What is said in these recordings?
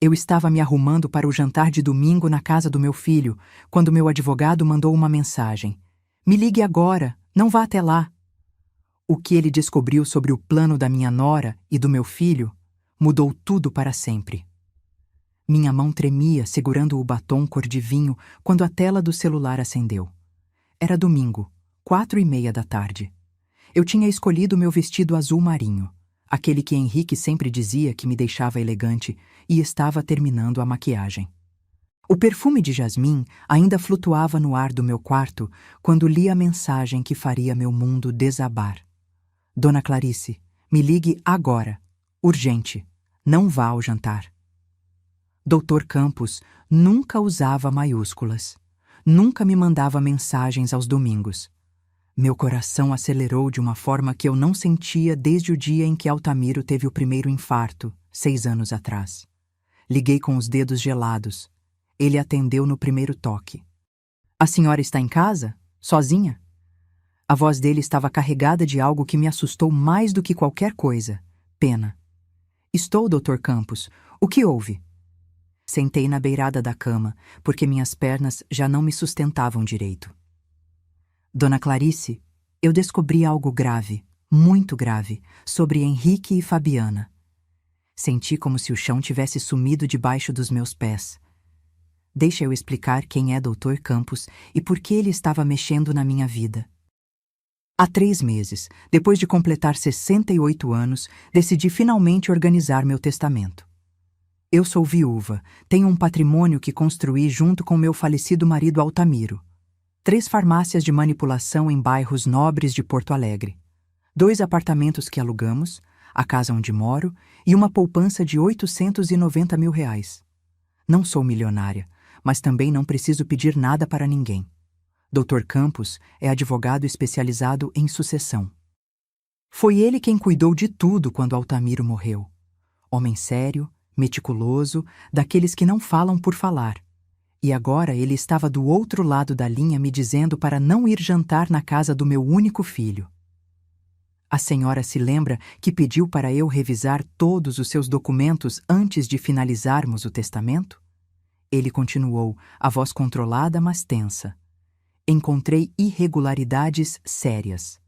Eu estava me arrumando para o jantar de domingo na casa do meu filho, quando meu advogado mandou uma mensagem. Me ligue agora, não vá até lá. O que ele descobriu sobre o plano da minha nora e do meu filho mudou tudo para sempre. Minha mão tremia segurando o batom cor de vinho quando a tela do celular acendeu. Era domingo, 4:30 da tarde. Eu tinha escolhido meu vestido azul marinho, aquele que Henrique sempre dizia que me deixava elegante, e estava terminando a maquiagem. O perfume de jasmim ainda flutuava no ar do meu quarto quando li a mensagem que faria meu mundo desabar. Dona Clarice, me ligue agora. Urgente. Não vá ao jantar. Dr. Campos nunca usava maiúsculas. Nunca me mandava mensagens aos domingos. Meu coração acelerou de uma forma que eu não sentia desde o dia em que Altamiro teve o primeiro infarto, 6 anos atrás. Liguei com os dedos gelados. Ele atendeu no primeiro toque. A senhora está em casa? Sozinha? A voz dele estava carregada de algo que me assustou mais do que qualquer coisa. Pena. Estou, Dr. Campos. O que houve? Sentei na beirada da cama, porque minhas pernas já não me sustentavam direito. Dona Clarice, eu descobri algo grave, muito grave, sobre Henrique e Fabiana. Senti como se o chão tivesse sumido debaixo dos meus pés. Deixa eu explicar quem é Dr. Campos e por que ele estava mexendo na minha vida. Há 3 meses, depois de completar 68 anos, decidi finalmente organizar meu testamento. Eu sou viúva, tenho um patrimônio que construí junto com meu falecido marido Altamiro. 3 farmácias de manipulação em bairros nobres de Porto Alegre. 2 apartamentos que alugamos, a casa onde moro e uma poupança de R$890 mil. Não sou milionária, mas também não preciso pedir nada para ninguém. Dr. Campos é advogado especializado em sucessão. Foi ele quem cuidou de tudo quando Altamiro morreu. Homem sério, meticuloso, daqueles que não falam por falar. E agora ele estava do outro lado da linha me dizendo para não ir jantar na casa do meu único filho. A senhora se lembra que pediu para eu revisar todos os seus documentos antes de finalizarmos o testamento? Ele continuou, a voz controlada, mas tensa. Encontrei irregularidades sérias.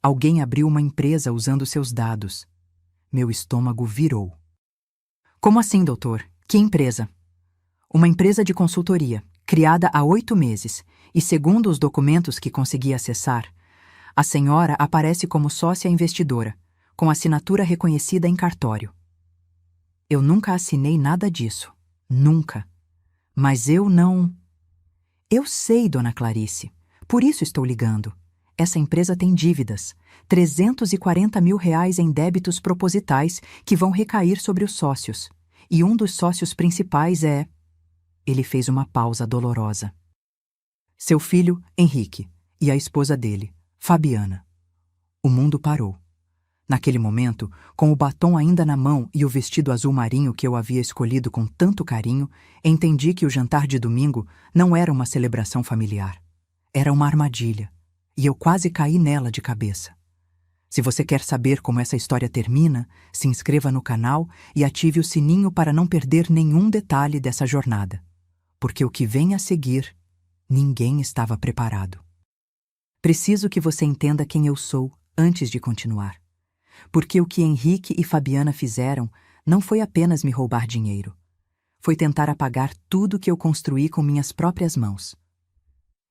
Alguém abriu uma empresa usando seus dados. Meu estômago virou. Como assim, doutor? Que empresa? Uma empresa de consultoria, criada há 8 meses, e segundo os documentos que consegui acessar, a senhora aparece como sócia investidora, com assinatura reconhecida em cartório. Eu nunca assinei nada disso. Nunca. Mas eu não... Eu sei, Dona Clarice. Por isso estou ligando. Essa empresa tem dívidas. R$340 mil em débitos propositais que vão recair sobre os sócios. E um dos sócios principais é... Ele fez uma pausa dolorosa. Seu filho, Henrique, e a esposa dele, Fabiana. O mundo parou. Naquele momento, com o batom ainda na mão e o vestido azul marinho que eu havia escolhido com tanto carinho, entendi que o jantar de domingo não era uma celebração familiar. Era uma armadilha, e eu quase caí nela de cabeça. Se você quer saber como essa história termina, se inscreva no canal e ative o sininho para não perder nenhum detalhe dessa jornada. Porque o que vem a seguir, ninguém estava preparado. Preciso que você entenda quem eu sou antes de continuar. Porque o que Henrique e Fabiana fizeram não foi apenas me roubar dinheiro. Foi tentar apagar tudo que eu construí com minhas próprias mãos.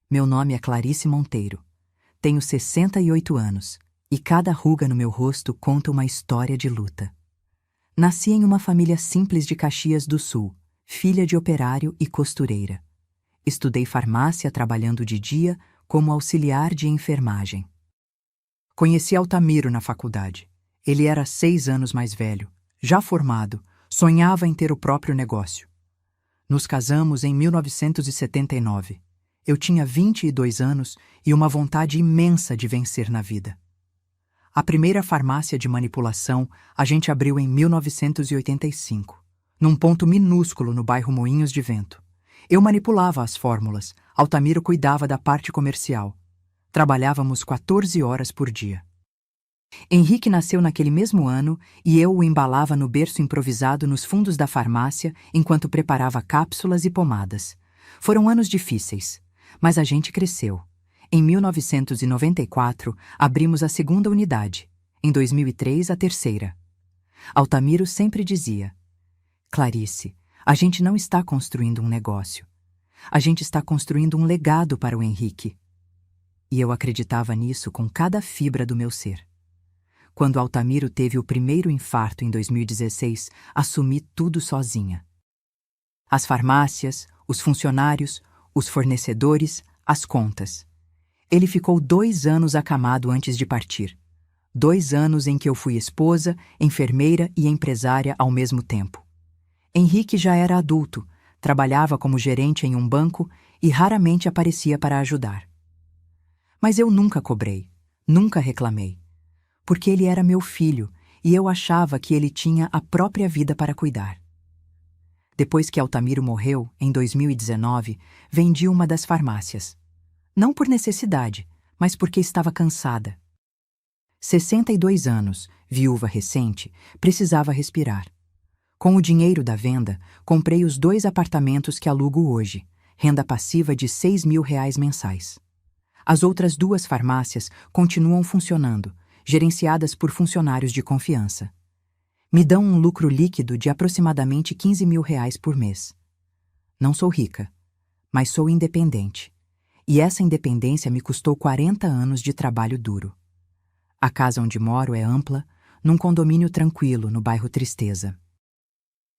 Meu nome é Clarice Monteiro. Tenho 68 anos e cada ruga no meu rosto conta uma história de luta. Nasci em uma família simples de Caxias do Sul, filha de operário e costureira. Estudei farmácia trabalhando de dia como auxiliar de enfermagem. Conheci Altamiro na faculdade. Ele era 6 anos mais velho, já formado, sonhava em ter o próprio negócio. Nos casamos em 1979. Eu tinha 22 anos e uma vontade imensa de vencer na vida. A primeira farmácia de manipulação a gente abriu em 1985, num ponto minúsculo no bairro Moinhos de Vento. Eu manipulava as fórmulas, Altamiro cuidava da parte comercial. Trabalhávamos 14 horas por dia. Henrique nasceu naquele mesmo ano e eu o embalava no berço improvisado nos fundos da farmácia enquanto preparava cápsulas e pomadas. Foram anos difíceis, mas a gente cresceu. Em 1994, abrimos a segunda unidade. Em 2003, a terceira. Altamiro sempre dizia: Clarice, a gente não está construindo um negócio. A gente está construindo um legado para o Henrique. E eu acreditava nisso com cada fibra do meu ser. Quando Altamiro teve o primeiro infarto em 2016, assumi tudo sozinha. As farmácias, os funcionários, os fornecedores, as contas. Ele ficou 2 anos acamado antes de partir. 2 anos em que eu fui esposa, enfermeira e empresária ao mesmo tempo. Henrique já era adulto, trabalhava como gerente em um banco e raramente aparecia para ajudar. Mas eu nunca cobrei, nunca reclamei. Porque ele era meu filho e eu achava que ele tinha a própria vida para cuidar. Depois que Altamiro morreu, em 2019, vendi uma das farmácias. Não por necessidade, mas porque estava cansada. 62 anos, viúva recente, precisava respirar. Com o dinheiro da venda, comprei os 2 apartamentos que alugo hoje, renda passiva de R$ 6.000 mensais. As outras 2 farmácias continuam funcionando, gerenciadas por funcionários de confiança. Me dão um lucro líquido de aproximadamente R$ 15.000 por mês. Não sou rica, mas sou independente. E essa independência me custou 40 anos de trabalho duro. A casa onde moro é ampla, num condomínio tranquilo no bairro Tristeza.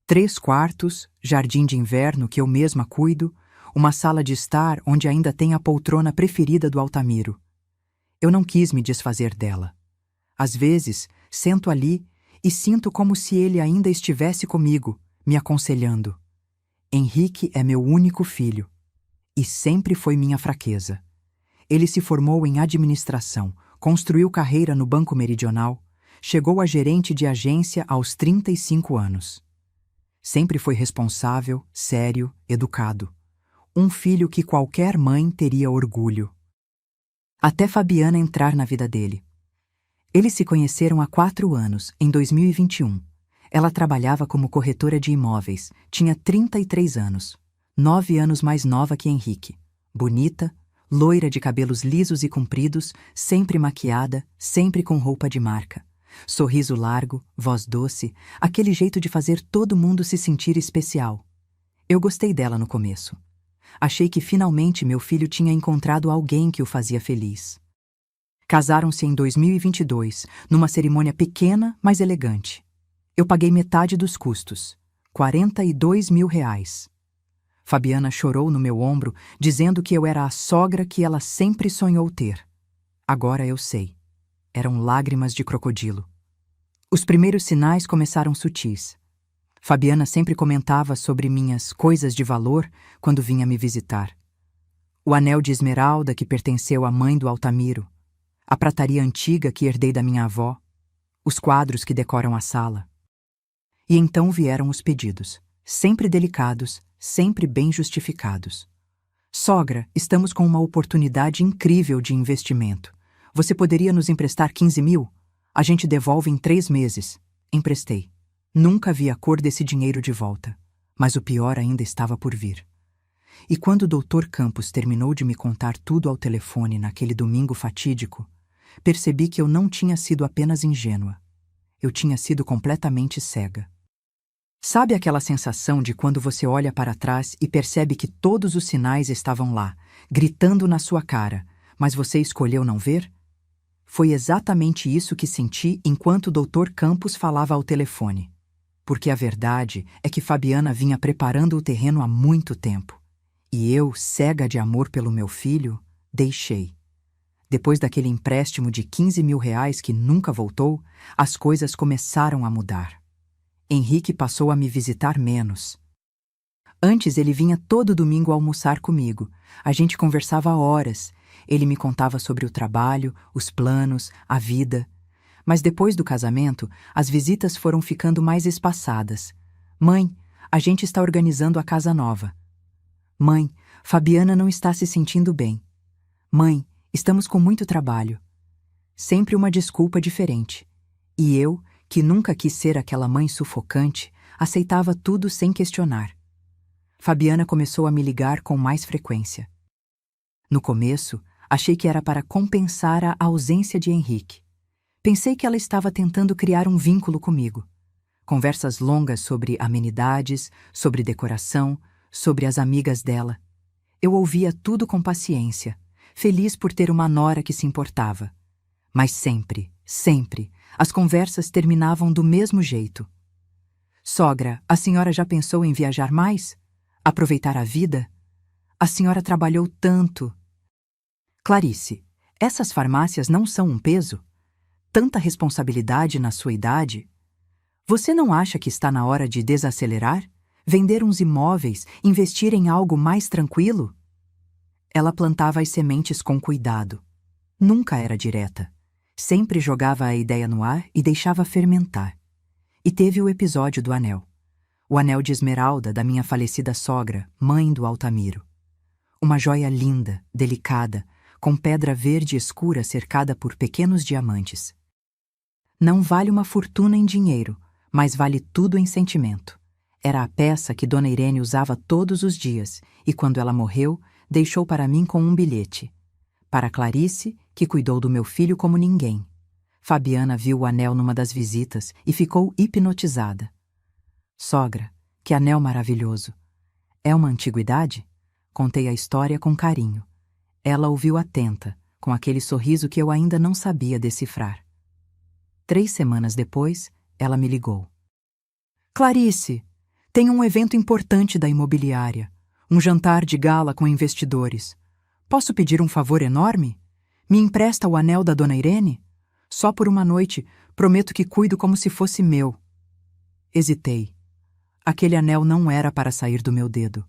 3 quartos, jardim de inverno que eu mesma cuido, uma sala de estar onde ainda tem a poltrona preferida do Altamiro. Eu não quis me desfazer dela. Às vezes, sento ali e sinto como se ele ainda estivesse comigo, me aconselhando. Henrique é meu único filho. E sempre foi minha fraqueza. Ele se formou em administração, construiu carreira no Banco Meridional, chegou a gerente de agência aos 35 anos. Sempre foi responsável, sério, educado. Um filho que qualquer mãe teria orgulho. Até Fabiana entrar na vida dele. Eles se conheceram há 4 anos, em 2021. Ela trabalhava como corretora de imóveis, tinha 33 anos, 9 anos mais nova que Henrique. Bonita, loira de cabelos lisos e compridos, sempre maquiada, sempre com roupa de marca. Sorriso largo, voz doce, aquele jeito de fazer todo mundo se sentir especial. Eu gostei dela no começo. Achei que finalmente meu filho tinha encontrado alguém que o fazia feliz. Casaram-se em 2022, numa cerimônia pequena, mas elegante. Eu paguei metade dos custos, R$ 42.000. Fabiana chorou no meu ombro, dizendo que eu era a sogra que ela sempre sonhou ter. Agora eu sei. Eram lágrimas de crocodilo. Os primeiros sinais começaram sutis. Fabiana sempre comentava sobre minhas coisas de valor quando vinha me visitar. O anel de esmeralda que pertenceu à mãe do Altamiro, a prataria antiga que herdei da minha avó, os quadros que decoram a sala. E então vieram os pedidos, sempre delicados, sempre bem justificados. Sogra, estamos com uma oportunidade incrível de investimento. Você poderia nos emprestar 15.000? A gente devolve em 3 meses. Emprestei. Nunca vi a cor desse dinheiro de volta, mas o pior ainda estava por vir. E quando o Dr. Campos terminou de me contar tudo ao telefone naquele domingo fatídico, percebi que eu não tinha sido apenas ingênua. Eu tinha sido completamente cega. Sabe aquela sensação de quando você olha para trás e percebe que todos os sinais estavam lá, gritando na sua cara, mas você escolheu não ver? Foi exatamente isso que senti enquanto o Dr. Campos falava ao telefone. Porque a verdade é que Fabiana vinha preparando o terreno há muito tempo. E eu, cega de amor pelo meu filho, deixei. Depois daquele empréstimo de R$ 15.000 que nunca voltou, as coisas começaram a mudar. Henrique passou a me visitar menos. Antes ele vinha todo domingo almoçar comigo. A gente conversava horas. Ele me contava sobre o trabalho, os planos, a vida. Mas depois do casamento, as visitas foram ficando mais espaçadas. Mãe, a gente está organizando a casa nova. Mãe, Fabiana não está se sentindo bem. Mãe, estamos com muito trabalho. sempre uma desculpa diferente. E eu, que nunca quis ser aquela mãe sufocante, aceitava tudo sem questionar. Fabiana começou a me ligar com mais frequência. No começo, achei que era para compensar a ausência de Henrique. Pensei que ela estava tentando criar um vínculo comigo. Conversas longas sobre amenidades, sobre decoração, sobre as amigas dela. Eu ouvia tudo com paciência, feliz por ter uma nora que se importava. Mas sempre, as conversas terminavam do mesmo jeito. Sogra, a senhora já pensou em viajar mais? Aproveitar a vida? A senhora trabalhou tanto. Clarice, essas farmácias não são um peso? Tanta responsabilidade na sua idade? Você não acha que está na hora de desacelerar? Vender uns imóveis, investir em algo mais tranquilo? Ela plantava as sementes com cuidado. Nunca era direta. Sempre jogava a ideia no ar e deixava fermentar. E teve o episódio do anel. O anel de esmeralda da minha falecida sogra, mãe do Altamiro. Uma joia linda, delicada, com pedra verde escura cercada por pequenos diamantes. Não vale uma fortuna em dinheiro, mas vale tudo em sentimento. Era a peça que Dona Irene usava todos os dias e, quando ela morreu, deixou para mim com um bilhete. Para Clarice, que cuidou do meu filho como ninguém. Fabiana viu o anel numa das visitas e ficou hipnotizada. Sogra, que anel maravilhoso! É uma antiguidade? Contei a história com carinho. Ela ouviu atenta, com aquele sorriso que eu ainda não sabia decifrar. 3 semanas depois, ela me ligou. Clarice, tem um evento importante da imobiliária. Um jantar de gala com investidores. Posso pedir um favor enorme? Me empresta o anel da Dona Irene? Só por uma noite, prometo que cuido como se fosse meu. Hesitei. Aquele anel não era para sair do meu dedo.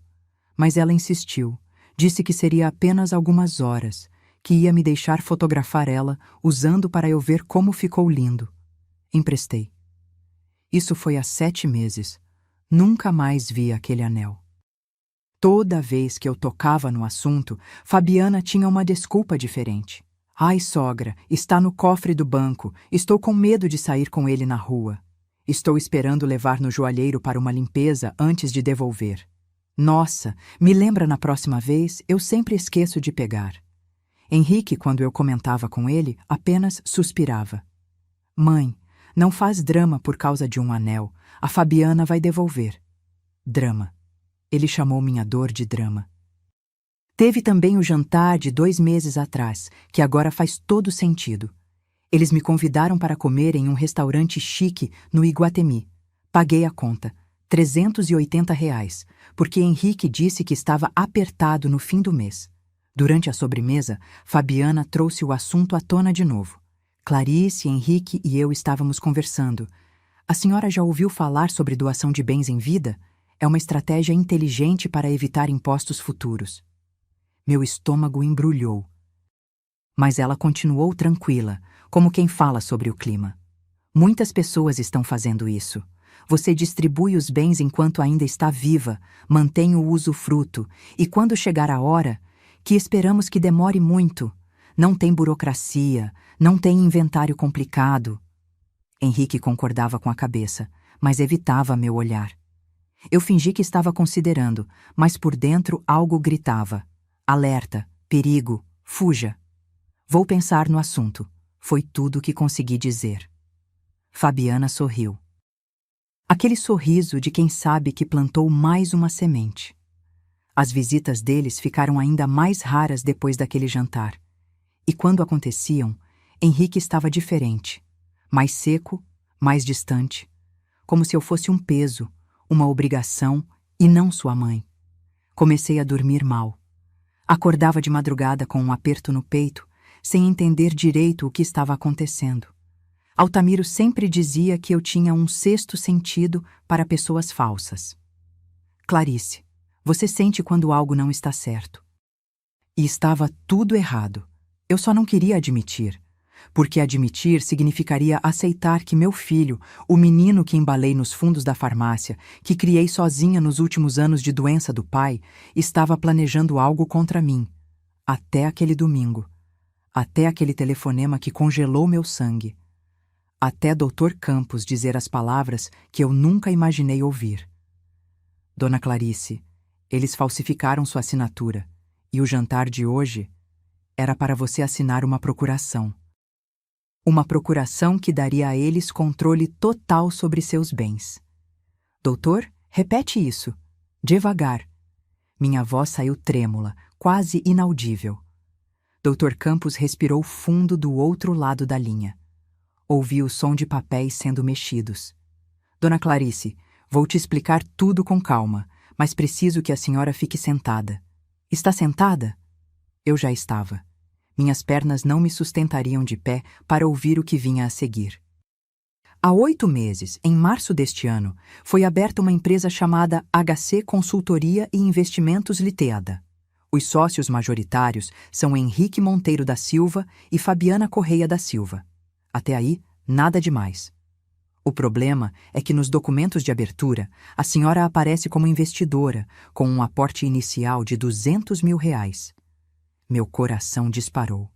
Mas ela insistiu. Disse que seria apenas algumas horas, que ia me deixar fotografar ela, usando para eu ver como ficou lindo. Emprestei. Isso foi há 7 meses. Nunca mais vi aquele anel. Toda vez que eu tocava no assunto, Fabiana tinha uma desculpa diferente. Ai, sogra, está no cofre do banco. Estou com medo de sair com ele na rua. Estou esperando levar no joalheiro para uma limpeza antes de devolver. Nossa, me lembra na próxima vez, eu sempre esqueço de pegar. Henrique, quando eu comentava com ele, apenas suspirava. Mãe, não faz drama por causa de um anel. A Fabiana vai devolver. Drama. Ele chamou minha dor de drama. Teve também o jantar de 2 meses atrás, que agora faz todo sentido. Eles me convidaram para comer em um restaurante chique no Iguatemi. Paguei a conta, R$ 380, porque Henrique disse que estava apertado no fim do mês. Durante a sobremesa, Fabiana trouxe o assunto à tona de novo. Clarice, Henrique e eu estávamos conversando. A senhora já ouviu falar sobre doação de bens em vida? É uma estratégia inteligente para evitar impostos futuros. Meu estômago embrulhou. Mas ela continuou tranquila, como quem fala sobre o clima. Muitas pessoas estão fazendo isso. Você distribui os bens enquanto ainda está viva, mantém o usufruto, e quando chegar a hora, que esperamos que demore muito, não tem burocracia, não tem inventário complicado. Henrique concordava com a cabeça, mas evitava meu olhar. Eu fingi que estava considerando, mas por dentro algo gritava. Alerta, perigo, fuja. Vou pensar no assunto. Foi tudo o que consegui dizer. Fabiana sorriu. Aquele sorriso de quem sabe que plantou mais uma semente. As visitas deles ficaram ainda mais raras depois daquele jantar. E quando aconteciam, Henrique estava diferente. Mais seco, mais distante. Como se eu fosse um peso, uma obrigação e não sua mãe. Comecei a dormir mal. Acordava de madrugada com um aperto no peito, sem entender direito o que estava acontecendo. Altamiro sempre dizia que eu tinha um 6º sentido para pessoas falsas. Clarice, você sente quando algo não está certo. E estava tudo errado. Eu só não queria admitir. Porque admitir significaria aceitar que meu filho, o menino que embalei nos fundos da farmácia, que criei sozinha nos últimos anos de doença do pai, estava planejando algo contra mim. Até aquele domingo. Até aquele telefonema que congelou meu sangue. Até Dr. Campos dizer as palavras que eu nunca imaginei ouvir. Dona Clarice, eles falsificaram sua assinatura, e o jantar de hoje era para você assinar uma procuração. Uma procuração que daria a eles controle total sobre seus bens. Doutor, repete isso. Devagar. Minha voz saiu trêmula, quase inaudível. Dr. Campos respirou fundo do outro lado da linha. Ouvi o som de papéis sendo mexidos. Dona Clarice, vou te explicar tudo com calma, mas preciso que a senhora fique sentada. Está sentada? Eu já estava. Minhas pernas não me sustentariam de pé para ouvir o que vinha a seguir. Há 8 meses, em março deste ano, foi aberta uma empresa chamada HC Consultoria e Investimentos Limitada. Os sócios majoritários são Henrique Monteiro da Silva e Fabiana Correia da Silva. Até aí, nada demais. O problema é que nos documentos de abertura, a senhora aparece como investidora, com um aporte inicial de R$200 mil. Meu coração disparou.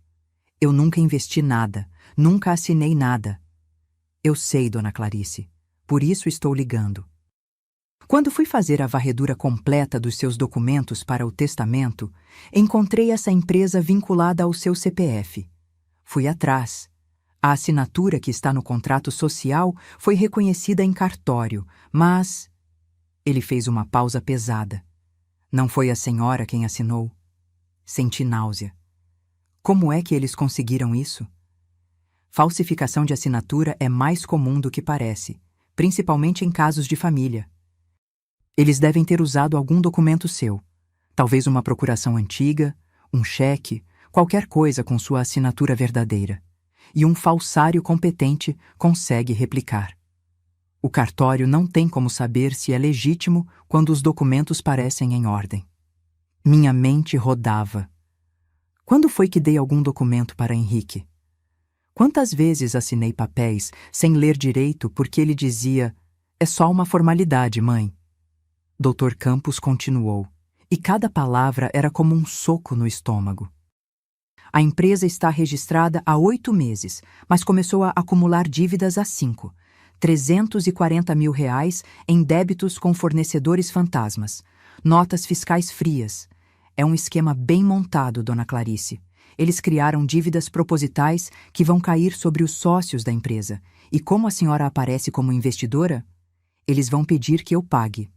Eu nunca investi nada, nunca assinei nada. Eu sei, Dona Clarice, por isso estou ligando. Quando fui fazer a varredura completa dos seus documentos para o testamento, encontrei essa empresa vinculada ao seu CPF. Fui atrás. A assinatura que está no contrato social foi reconhecida em cartório, mas... Ele fez uma pausa pesada. Não foi a senhora quem assinou? Senti náusea. Como é que eles conseguiram isso? Falsificação de assinatura é mais comum do que parece, principalmente em casos de família. Eles devem ter usado algum documento seu, talvez uma procuração antiga, um cheque, qualquer coisa com sua assinatura verdadeira. E um falsário competente consegue replicar. O cartório não tem como saber se é legítimo quando os documentos parecem em ordem. Minha mente rodava. Quando foi que dei algum documento para Henrique? Quantas vezes assinei papéis sem ler direito porque ele dizia: "É só uma formalidade, mãe"? Dr. Campos continuou, e cada palavra era como um soco no estômago. A empresa está registrada há 8 meses, mas começou a acumular dívidas há 5. R$340 mil em débitos com fornecedores fantasmas. Notas fiscais frias. É um esquema bem montado, Dona Clarice. Eles criaram dívidas propositais que vão cair sobre os sócios da empresa. E como a senhora aparece como investidora, eles vão pedir que eu pague.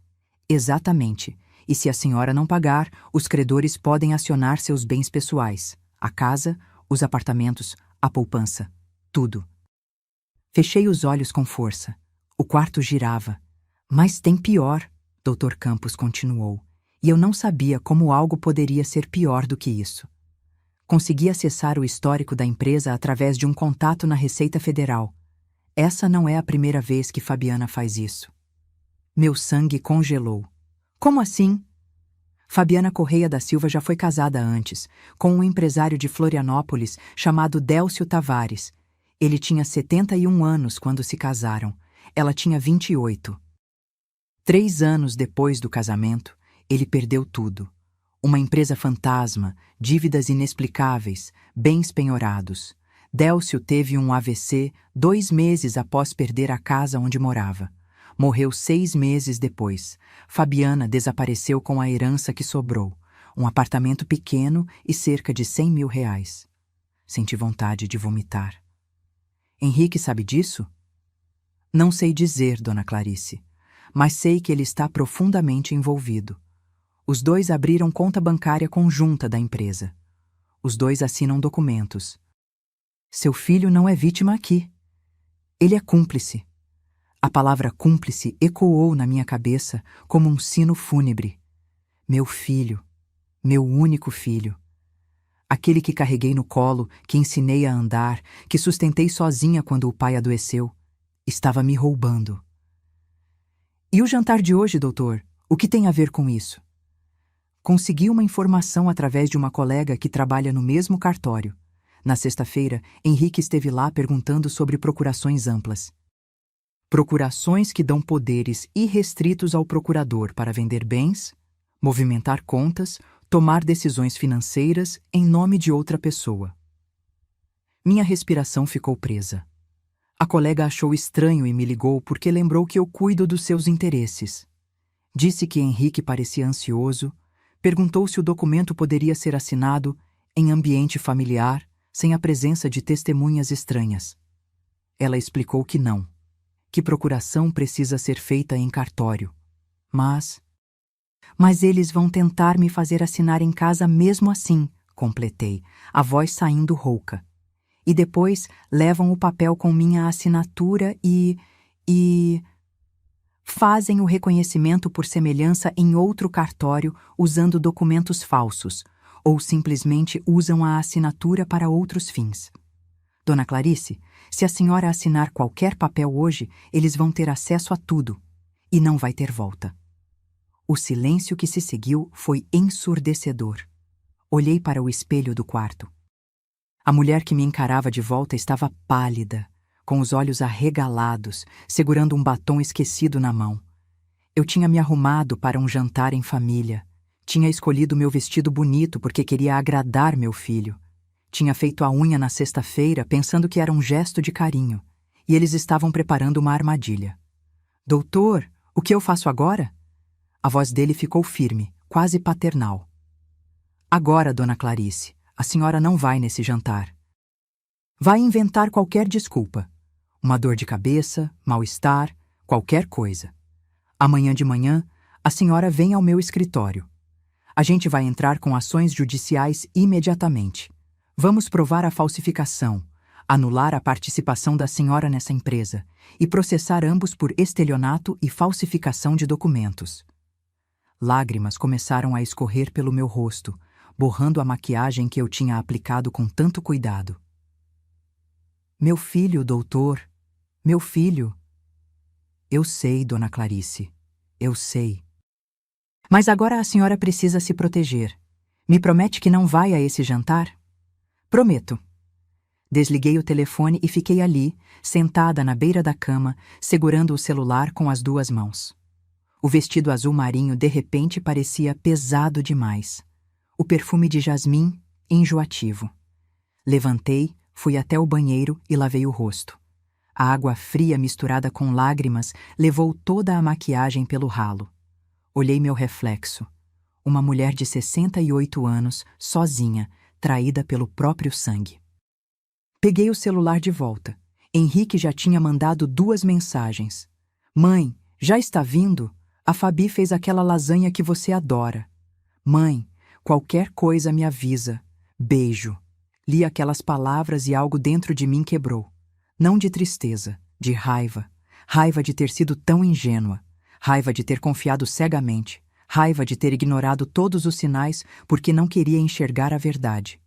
Exatamente. E se a senhora não pagar, os credores podem acionar seus bens pessoais. A casa, os apartamentos, a poupança. Tudo. Fechei os olhos com força. O quarto girava. Mas tem pior, Dr. Campos continuou. E eu não sabia como algo poderia ser pior do que isso. Consegui acessar o histórico da empresa através de um contato na Receita Federal. Essa não é a primeira vez que Fabiana faz isso. Meu sangue congelou. Como assim? Fabiana Correia da Silva já foi casada antes, com um empresário de Florianópolis chamado Délcio Tavares. Ele tinha 71 anos quando se casaram. Ela tinha 28. 3 anos depois do casamento, ele perdeu tudo. Uma empresa fantasma, dívidas inexplicáveis, bens penhorados. Délcio teve um AVC 2 meses após perder a casa onde morava. Morreu 6 meses depois. Fabiana desapareceu com a herança que sobrou. Um apartamento pequeno e cerca de R$100 mil. Senti vontade de vomitar. Henrique sabe disso? Não sei dizer, Dona Clarice, mas sei que ele está profundamente envolvido. Os dois abriram conta bancária conjunta da empresa. Os dois assinam documentos. Seu filho não é vítima aqui. Ele é cúmplice. A palavra cúmplice ecoou na minha cabeça como um sino fúnebre. Meu filho, meu único filho. Aquele que carreguei no colo, que ensinei a andar, que sustentei sozinha quando o pai adoeceu, estava me roubando. E o jantar de hoje, doutor? O que tem a ver com isso? Consegui uma informação através de uma colega que trabalha no mesmo cartório. Na sexta-feira, Henrique esteve lá perguntando sobre procurações amplas. Procurações que dão poderes irrestritos ao procurador para vender bens, movimentar contas, tomar decisões financeiras em nome de outra pessoa. Minha respiração ficou presa. A colega achou estranho e me ligou porque lembrou que eu cuido dos seus interesses. Disse que Henrique parecia ansioso, perguntou se o documento poderia ser assinado em ambiente familiar, sem a presença de testemunhas estranhas. Ela explicou que não, que procuração precisa ser feita em cartório. Mas eles vão tentar me fazer assinar em casa mesmo assim, completei, a voz saindo rouca. E depois levam o papel com minha assinatura e fazem o reconhecimento por semelhança em outro cartório usando documentos falsos, ou simplesmente usam a assinatura para outros fins. Dona Clarice, se a senhora assinar qualquer papel hoje, eles vão ter acesso a tudo, e não vai ter volta. O silêncio que se seguiu foi ensurdecedor. Olhei para o espelho do quarto. A mulher que me encarava de volta estava pálida, com os olhos arregalados, segurando um batom esquecido na mão. Eu tinha me arrumado para um jantar em família. Tinha escolhido meu vestido bonito porque queria agradar meu filho. Tinha feito a unha na sexta-feira pensando que era um gesto de carinho, e eles estavam preparando uma armadilha. Doutor, o que eu faço agora? A voz dele ficou firme, quase paternal. Agora, Dona Clarice, a senhora não vai nesse jantar. Vai inventar qualquer desculpa. Uma dor de cabeça, mal-estar, qualquer coisa. Amanhã de manhã, a senhora vem ao meu escritório. A gente vai entrar com ações judiciais imediatamente. Vamos provar a falsificação, anular a participação da senhora nessa empresa e processar ambos por estelionato e falsificação de documentos. Lágrimas começaram a escorrer pelo meu rosto, borrando a maquiagem que eu tinha aplicado com tanto cuidado. Meu filho, doutor, meu filho. Eu sei, Dona Clarice, eu sei. Mas agora a senhora precisa se proteger. Me promete que não vai a esse jantar? Prometo. Desliguei o telefone e fiquei ali, sentada na beira da cama, segurando o celular com as duas mãos. O vestido azul marinho de repente parecia pesado demais. O perfume de jasmim, enjoativo. Levantei, fui até o banheiro e lavei o rosto. A água fria misturada com lágrimas levou toda a maquiagem pelo ralo. Olhei meu reflexo. Uma mulher de 68 anos, sozinha, traída pelo próprio sangue. Peguei o celular de volta. Henrique já tinha mandado 2 mensagens. Mãe, já está vindo? A Fabi fez aquela lasanha que você adora. Mãe, qualquer coisa me avisa. Beijo. Li aquelas palavras e algo dentro de mim quebrou. Não de tristeza, de raiva. Raiva de ter sido tão ingênua. Raiva de ter confiado cegamente. Raiva de ter ignorado todos os sinais porque não queria enxergar a verdade.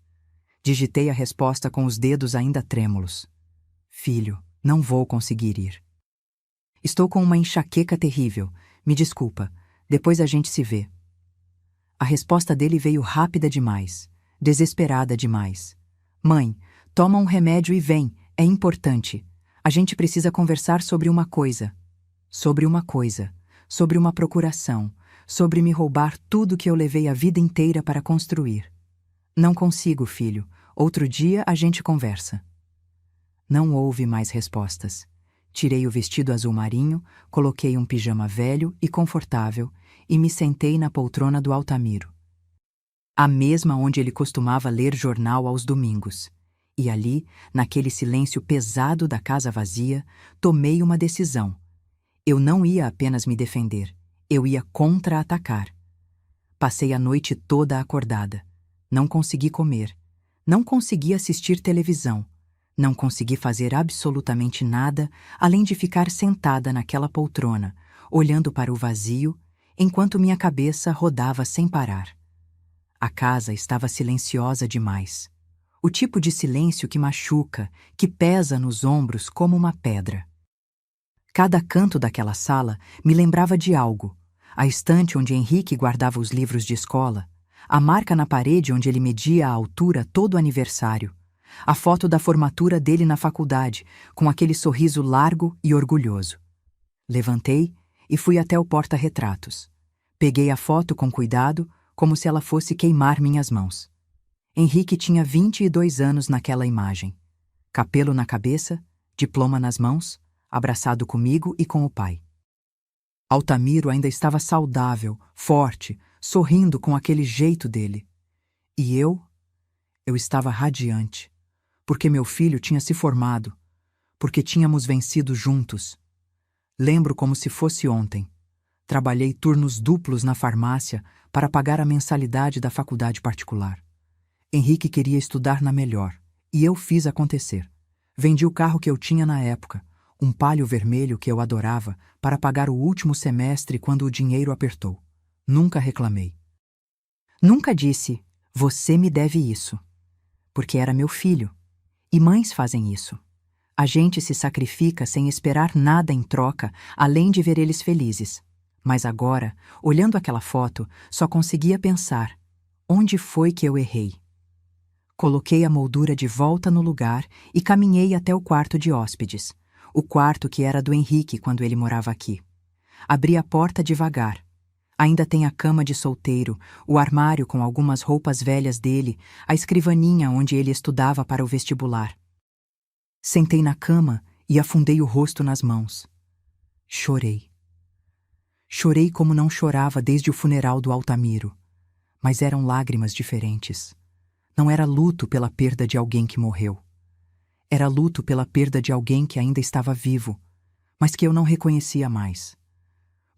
Digitei a resposta com os dedos ainda trêmulos. Filho, não vou conseguir ir. Estou com uma enxaqueca terrível. Me desculpa. Depois a gente se vê. A resposta dele veio rápida demais. Desesperada demais. Mãe, toma um remédio e vem. É importante. A gente precisa conversar sobre uma coisa. Sobre uma coisa. Sobre uma procuração. Sobre me roubar tudo que eu levei a vida inteira para construir. Não consigo, filho. Outro dia a gente conversa. Não houve mais respostas. Tirei o vestido azul marinho, coloquei um pijama velho e confortável e me sentei na poltrona do Altamiro. A mesma onde ele costumava ler jornal aos domingos. E ali, naquele silêncio pesado da casa vazia, tomei uma decisão. Eu não ia apenas me defender, eu ia contra-atacar. Passei a noite toda acordada. Não consegui comer. Não consegui assistir televisão. Não consegui fazer absolutamente nada além de ficar sentada naquela poltrona, olhando para o vazio, enquanto minha cabeça rodava sem parar. A casa estava silenciosa demais. O tipo de silêncio que machuca, que pesa nos ombros como uma pedra. Cada canto daquela sala me lembrava de algo. A estante onde Henrique guardava os livros de escola, a marca na parede onde ele media a altura todo aniversário, a foto da formatura dele na faculdade, com aquele sorriso largo e orgulhoso. Levantei e fui até o porta-retratos. Peguei a foto com cuidado, como se ela fosse queimar minhas mãos. Henrique tinha 22 anos naquela imagem. capelo na cabeça, diploma nas mãos, abraçado comigo e com o pai. Altamiro ainda estava saudável, forte, sorrindo com aquele jeito dele. E eu estava radiante, porque meu filho tinha se formado, porque tínhamos vencido juntos. Lembro como se fosse ontem. Trabalhei turnos duplos na farmácia para pagar a mensalidade da faculdade particular. Henrique queria estudar na melhor, e eu fiz acontecer. Vendi o carro que eu tinha na época, um Palio vermelho que eu adorava, para pagar o último semestre quando o dinheiro apertou. Nunca reclamei. Nunca disse, você me deve isso, porque era meu filho. E mães fazem isso. A gente se sacrifica sem esperar nada em troca, além de ver eles felizes. Mas agora, olhando aquela foto, só conseguia pensar, onde foi que eu errei? Coloquei a moldura de volta no lugar e caminhei até o quarto de hóspedes, o quarto que era do Henrique quando ele morava aqui. Abri a porta devagar. Ainda tem a cama de solteiro, o armário com algumas roupas velhas dele, a escrivaninha onde ele estudava para o vestibular. Sentei na cama e afundei o rosto nas mãos. Chorei. Chorei como não chorava desde o funeral do Altamiro, mas eram lágrimas diferentes. Não era luto pela perda de alguém que morreu. Era luto pela perda de alguém que ainda estava vivo, mas que eu não reconhecia mais.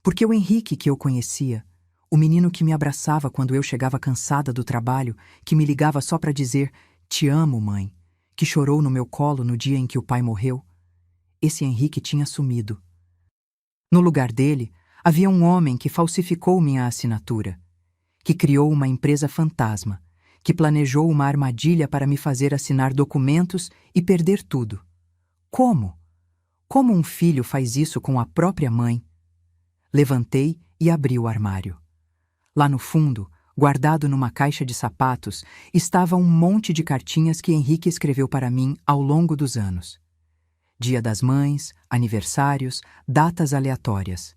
Porque o Henrique que eu conhecia, o menino que me abraçava quando eu chegava cansada do trabalho, que me ligava só para dizer "Te amo, mãe", que chorou no meu colo no dia em que o pai morreu, esse Henrique tinha sumido. No lugar dele, havia um homem que falsificou minha assinatura, que criou uma empresa fantasma, que planejou uma armadilha para me fazer assinar documentos e perder tudo. Como? Como um filho faz isso com a própria mãe? Levantei e abri o armário. Lá no fundo, guardado numa caixa de sapatos, estava um monte de cartinhas que Henrique escreveu para mim ao longo dos anos. Dia das Mães, aniversários, datas aleatórias.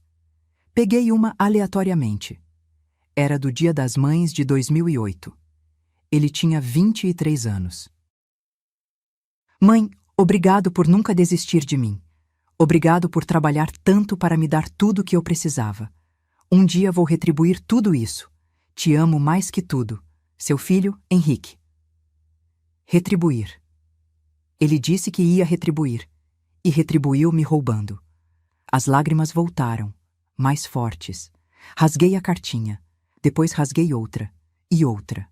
Peguei uma aleatoriamente. Era do Dia das Mães de 2008. Ele tinha 23 anos. Mãe, obrigado por nunca desistir de mim. Obrigado por trabalhar tanto para me dar tudo o que eu precisava. Um dia vou retribuir tudo isso. Te amo mais que tudo. Seu filho, Henrique. Retribuir. Ele disse que ia retribuir. E retribuiu me roubando. As lágrimas voltaram, mais fortes. Rasguei a cartinha. Depois rasguei outra. E outra.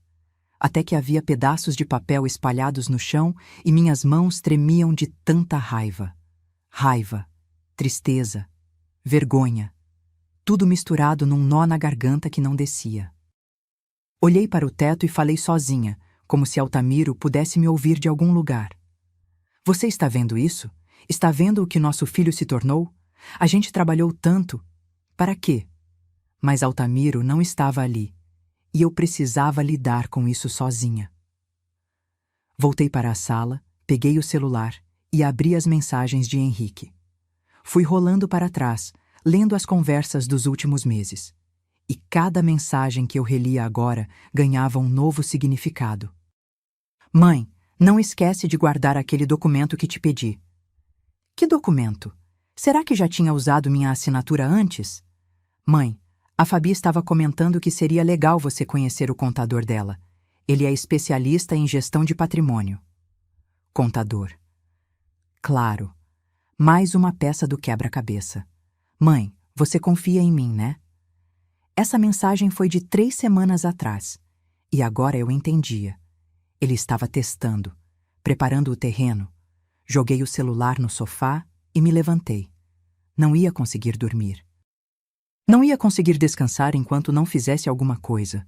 Até que havia pedaços de papel espalhados no chão e minhas mãos tremiam de tanta raiva. Raiva, tristeza, vergonha. Tudo misturado num nó na garganta que não descia. Olhei para o teto e falei sozinha, como se Altamiro pudesse me ouvir de algum lugar. Você está vendo isso? Está vendo o que nosso filho se tornou? A gente trabalhou tanto. Para quê? Mas Altamiro não estava ali. E eu precisava lidar com isso sozinha. Voltei para a sala, peguei o celular e abri as mensagens de Henrique. Fui rolando para trás, lendo as conversas dos últimos meses. E cada mensagem que eu relia agora ganhava um novo significado. Mãe, não esquece de guardar aquele documento que te pedi. Que documento? Será que já tinha usado minha assinatura antes? Mãe, a Fabi estava comentando que seria legal você conhecer o contador dela. Ele é especialista em gestão de patrimônio. Contador. Claro. Mais uma peça do quebra-cabeça. Mãe, você confia em mim, né? Essa mensagem foi de 3 semanas atrás. E agora eu entendia. Ele estava testando, preparando o terreno. Joguei o celular no sofá e me levantei. Não ia conseguir dormir. Não ia conseguir descansar enquanto não fizesse alguma coisa.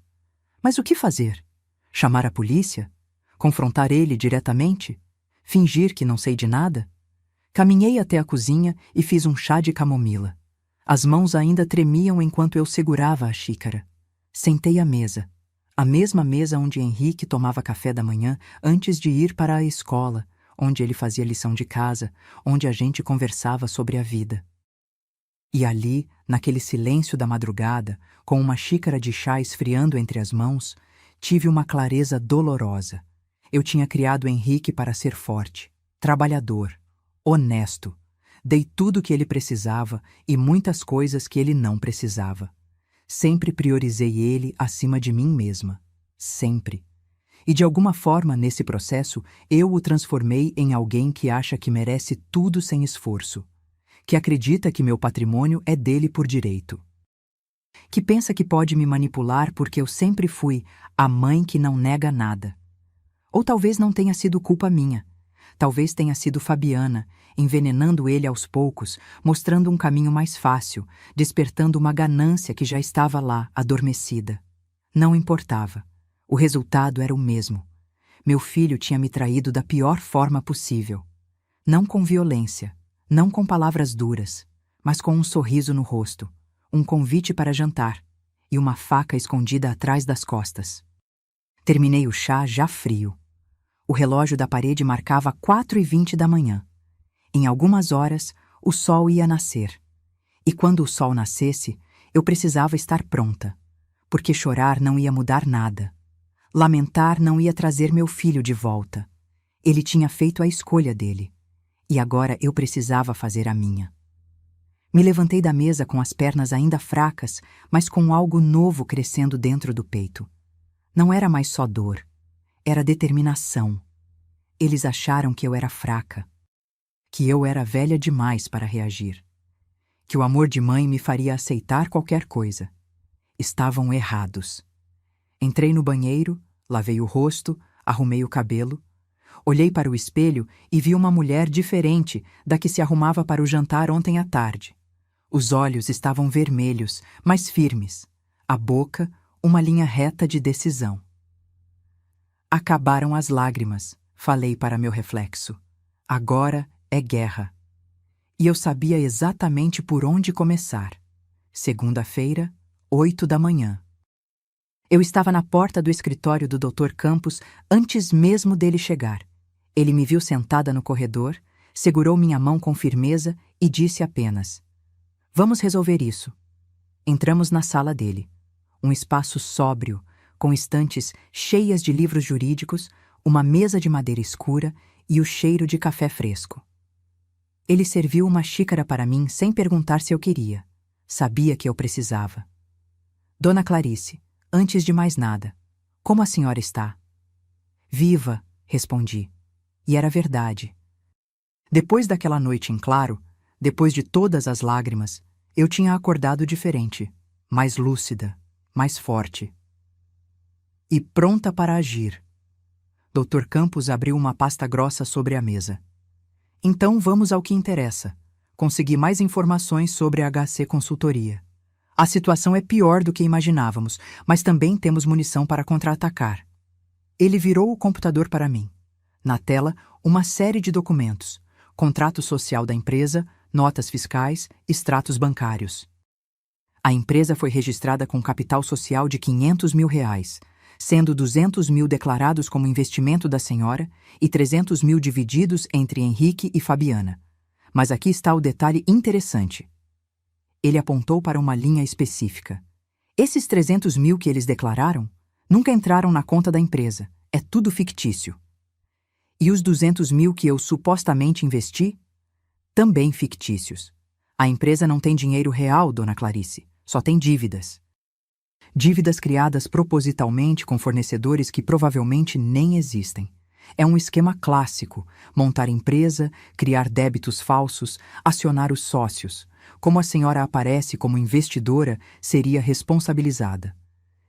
Mas o que fazer? Chamar a polícia? Confrontar ele diretamente? Fingir que não sei de nada? Caminhei até a cozinha e fiz um chá de camomila. As mãos ainda tremiam enquanto eu segurava a xícara. Sentei à mesa. A mesma mesa onde Henrique tomava café da manhã antes de ir para a escola, onde ele fazia lição de casa, onde a gente conversava sobre a vida. E ali, naquele silêncio da madrugada, com uma xícara de chá esfriando entre as mãos, tive uma clareza dolorosa. Eu tinha criado Henrique para ser forte, trabalhador, honesto. Dei tudo o que ele precisava e muitas coisas que ele não precisava. Sempre priorizei ele acima de mim mesma. Sempre. E de alguma forma, nesse processo, eu o transformei em alguém que acha que merece tudo sem esforço, que acredita que meu patrimônio é dele por direito, que pensa que pode me manipular porque eu sempre fui a mãe que não nega nada. Ou talvez não tenha sido culpa minha. Talvez tenha sido Fabiana, envenenando ele aos poucos, mostrando um caminho mais fácil, despertando uma ganância que já estava lá, adormecida. Não importava. O resultado era o mesmo. Meu filho tinha me traído da pior forma possível. Não com violência, não com palavras duras, mas com um sorriso no rosto, um convite para jantar e uma faca escondida atrás das costas. Terminei o chá já frio. O relógio da parede marcava 4h20 da manhã. Em algumas horas, o sol ia nascer. E quando o sol nascesse, eu precisava estar pronta, porque chorar não ia mudar nada. Lamentar não ia trazer meu filho de volta. Ele tinha feito a escolha dele, e agora eu precisava fazer a minha. Me levantei da mesa com as pernas ainda fracas, mas com algo novo crescendo dentro do peito. Não era mais só dor. Era determinação. Eles acharam que eu era fraca, que eu era velha demais para reagir, que o amor de mãe me faria aceitar qualquer coisa. Estavam errados. Entrei no banheiro, lavei o rosto, arrumei o cabelo, olhei para o espelho e vi uma mulher diferente da que se arrumava para o jantar ontem à tarde. Os olhos estavam vermelhos, mas firmes. A boca, uma linha reta de decisão. Acabaram as lágrimas, falei para meu reflexo. Agora é guerra. E eu sabia exatamente por onde começar. Segunda-feira, 8 da manhã. Eu estava na porta do escritório do Dr. Campos antes mesmo dele chegar. Ele me viu sentada no corredor, segurou minha mão com firmeza e disse apenas: "Vamos resolver isso." Entramos na sala dele. Um espaço sóbrio, com estantes cheias de livros jurídicos, uma mesa de madeira escura e o cheiro de café fresco. Ele serviu uma xícara para mim sem perguntar se eu queria. Sabia que eu precisava. "Dona Clarice, antes de mais nada, como a senhora está?" "Viva", respondi. E era verdade. Depois daquela noite em claro, depois de todas as lágrimas, eu tinha acordado diferente, mais lúcida, mais forte. E pronta para agir. Dr. Campos abriu uma pasta grossa sobre a mesa. "Então vamos ao que interessa. Consegui mais informações sobre a HC Consultoria. A situação é pior do que imaginávamos, mas também temos munição para contra-atacar." Ele virou o computador para mim. Na tela, uma série de documentos: contrato social da empresa, notas fiscais, extratos bancários. A empresa foi registrada com capital social de R$500 mil, sendo 200 mil declarados como investimento da senhora e 300 mil divididos entre Henrique e Fabiana. Mas aqui está o detalhe interessante. Ele apontou para uma linha específica. Esses 300 mil que eles declararam nunca entraram na conta da empresa. É tudo fictício. E os 200 mil que eu supostamente investi? Também fictícios. A empresa não tem dinheiro real, dona Clarice. Só tem dívidas. Dívidas criadas propositalmente com fornecedores que provavelmente nem existem. É um esquema clássico: montar empresa, criar débitos falsos, acionar os sócios. Como a senhora aparece como investidora, seria responsabilizada.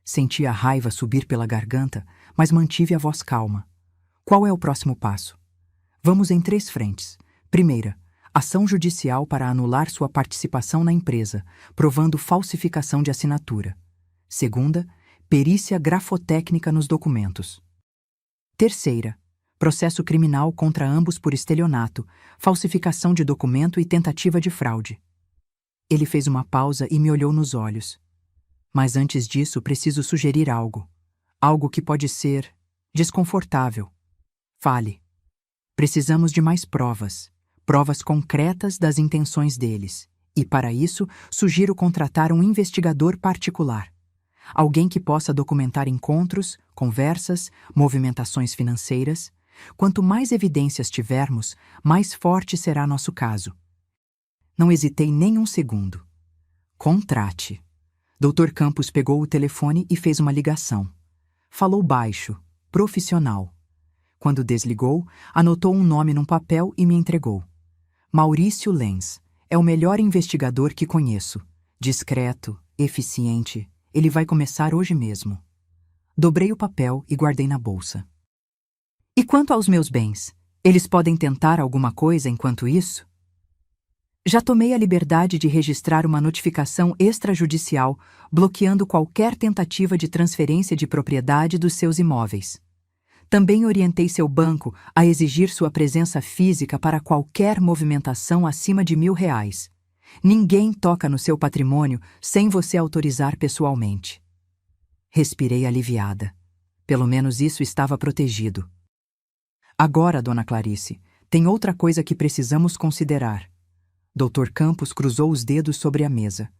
Senti a raiva subir pela garganta, mas mantive a voz calma. Qual é o próximo passo? Vamos em 3 frentes. Primeira, ação judicial para anular sua participação na empresa, provando falsificação de assinatura. Segunda, perícia grafotécnica nos documentos. Terceira, processo criminal contra ambos por estelionato, falsificação de documento e tentativa de fraude. Ele fez uma pausa e me olhou nos olhos. Mas antes disso, preciso sugerir algo. Algo que pode ser desconfortável. Fale. Precisamos de mais provas. Provas concretas das intenções deles. E, para isso, sugiro contratar um investigador particular. Alguém que possa documentar encontros, conversas, movimentações financeiras, Quanto mais evidências tivermos, mais forte será nosso caso. Não hesitei nem um segundo. Contrate. Dr. Campos pegou o telefone e fez uma ligação. Falou baixo, profissional. Quando desligou, anotou um nome num papel e me entregou. Maurício Lenz. É o melhor investigador que conheço. Discreto, eficiente. Ele vai começar hoje mesmo. Dobrei o papel e guardei na bolsa. E quanto aos meus bens? Eles podem tentar alguma coisa enquanto isso? Já tomei a liberdade de registrar uma notificação extrajudicial bloqueando qualquer tentativa de transferência de propriedade dos seus imóveis. Também orientei seu banco a exigir sua presença física para qualquer movimentação acima de R$ 1.000. Ninguém toca no seu patrimônio sem você autorizar pessoalmente. Respirei aliviada. Pelo menos isso estava protegido. Agora, Dona Clarice, tem outra coisa que precisamos considerar. Dr. Campos cruzou os dedos sobre a mesa.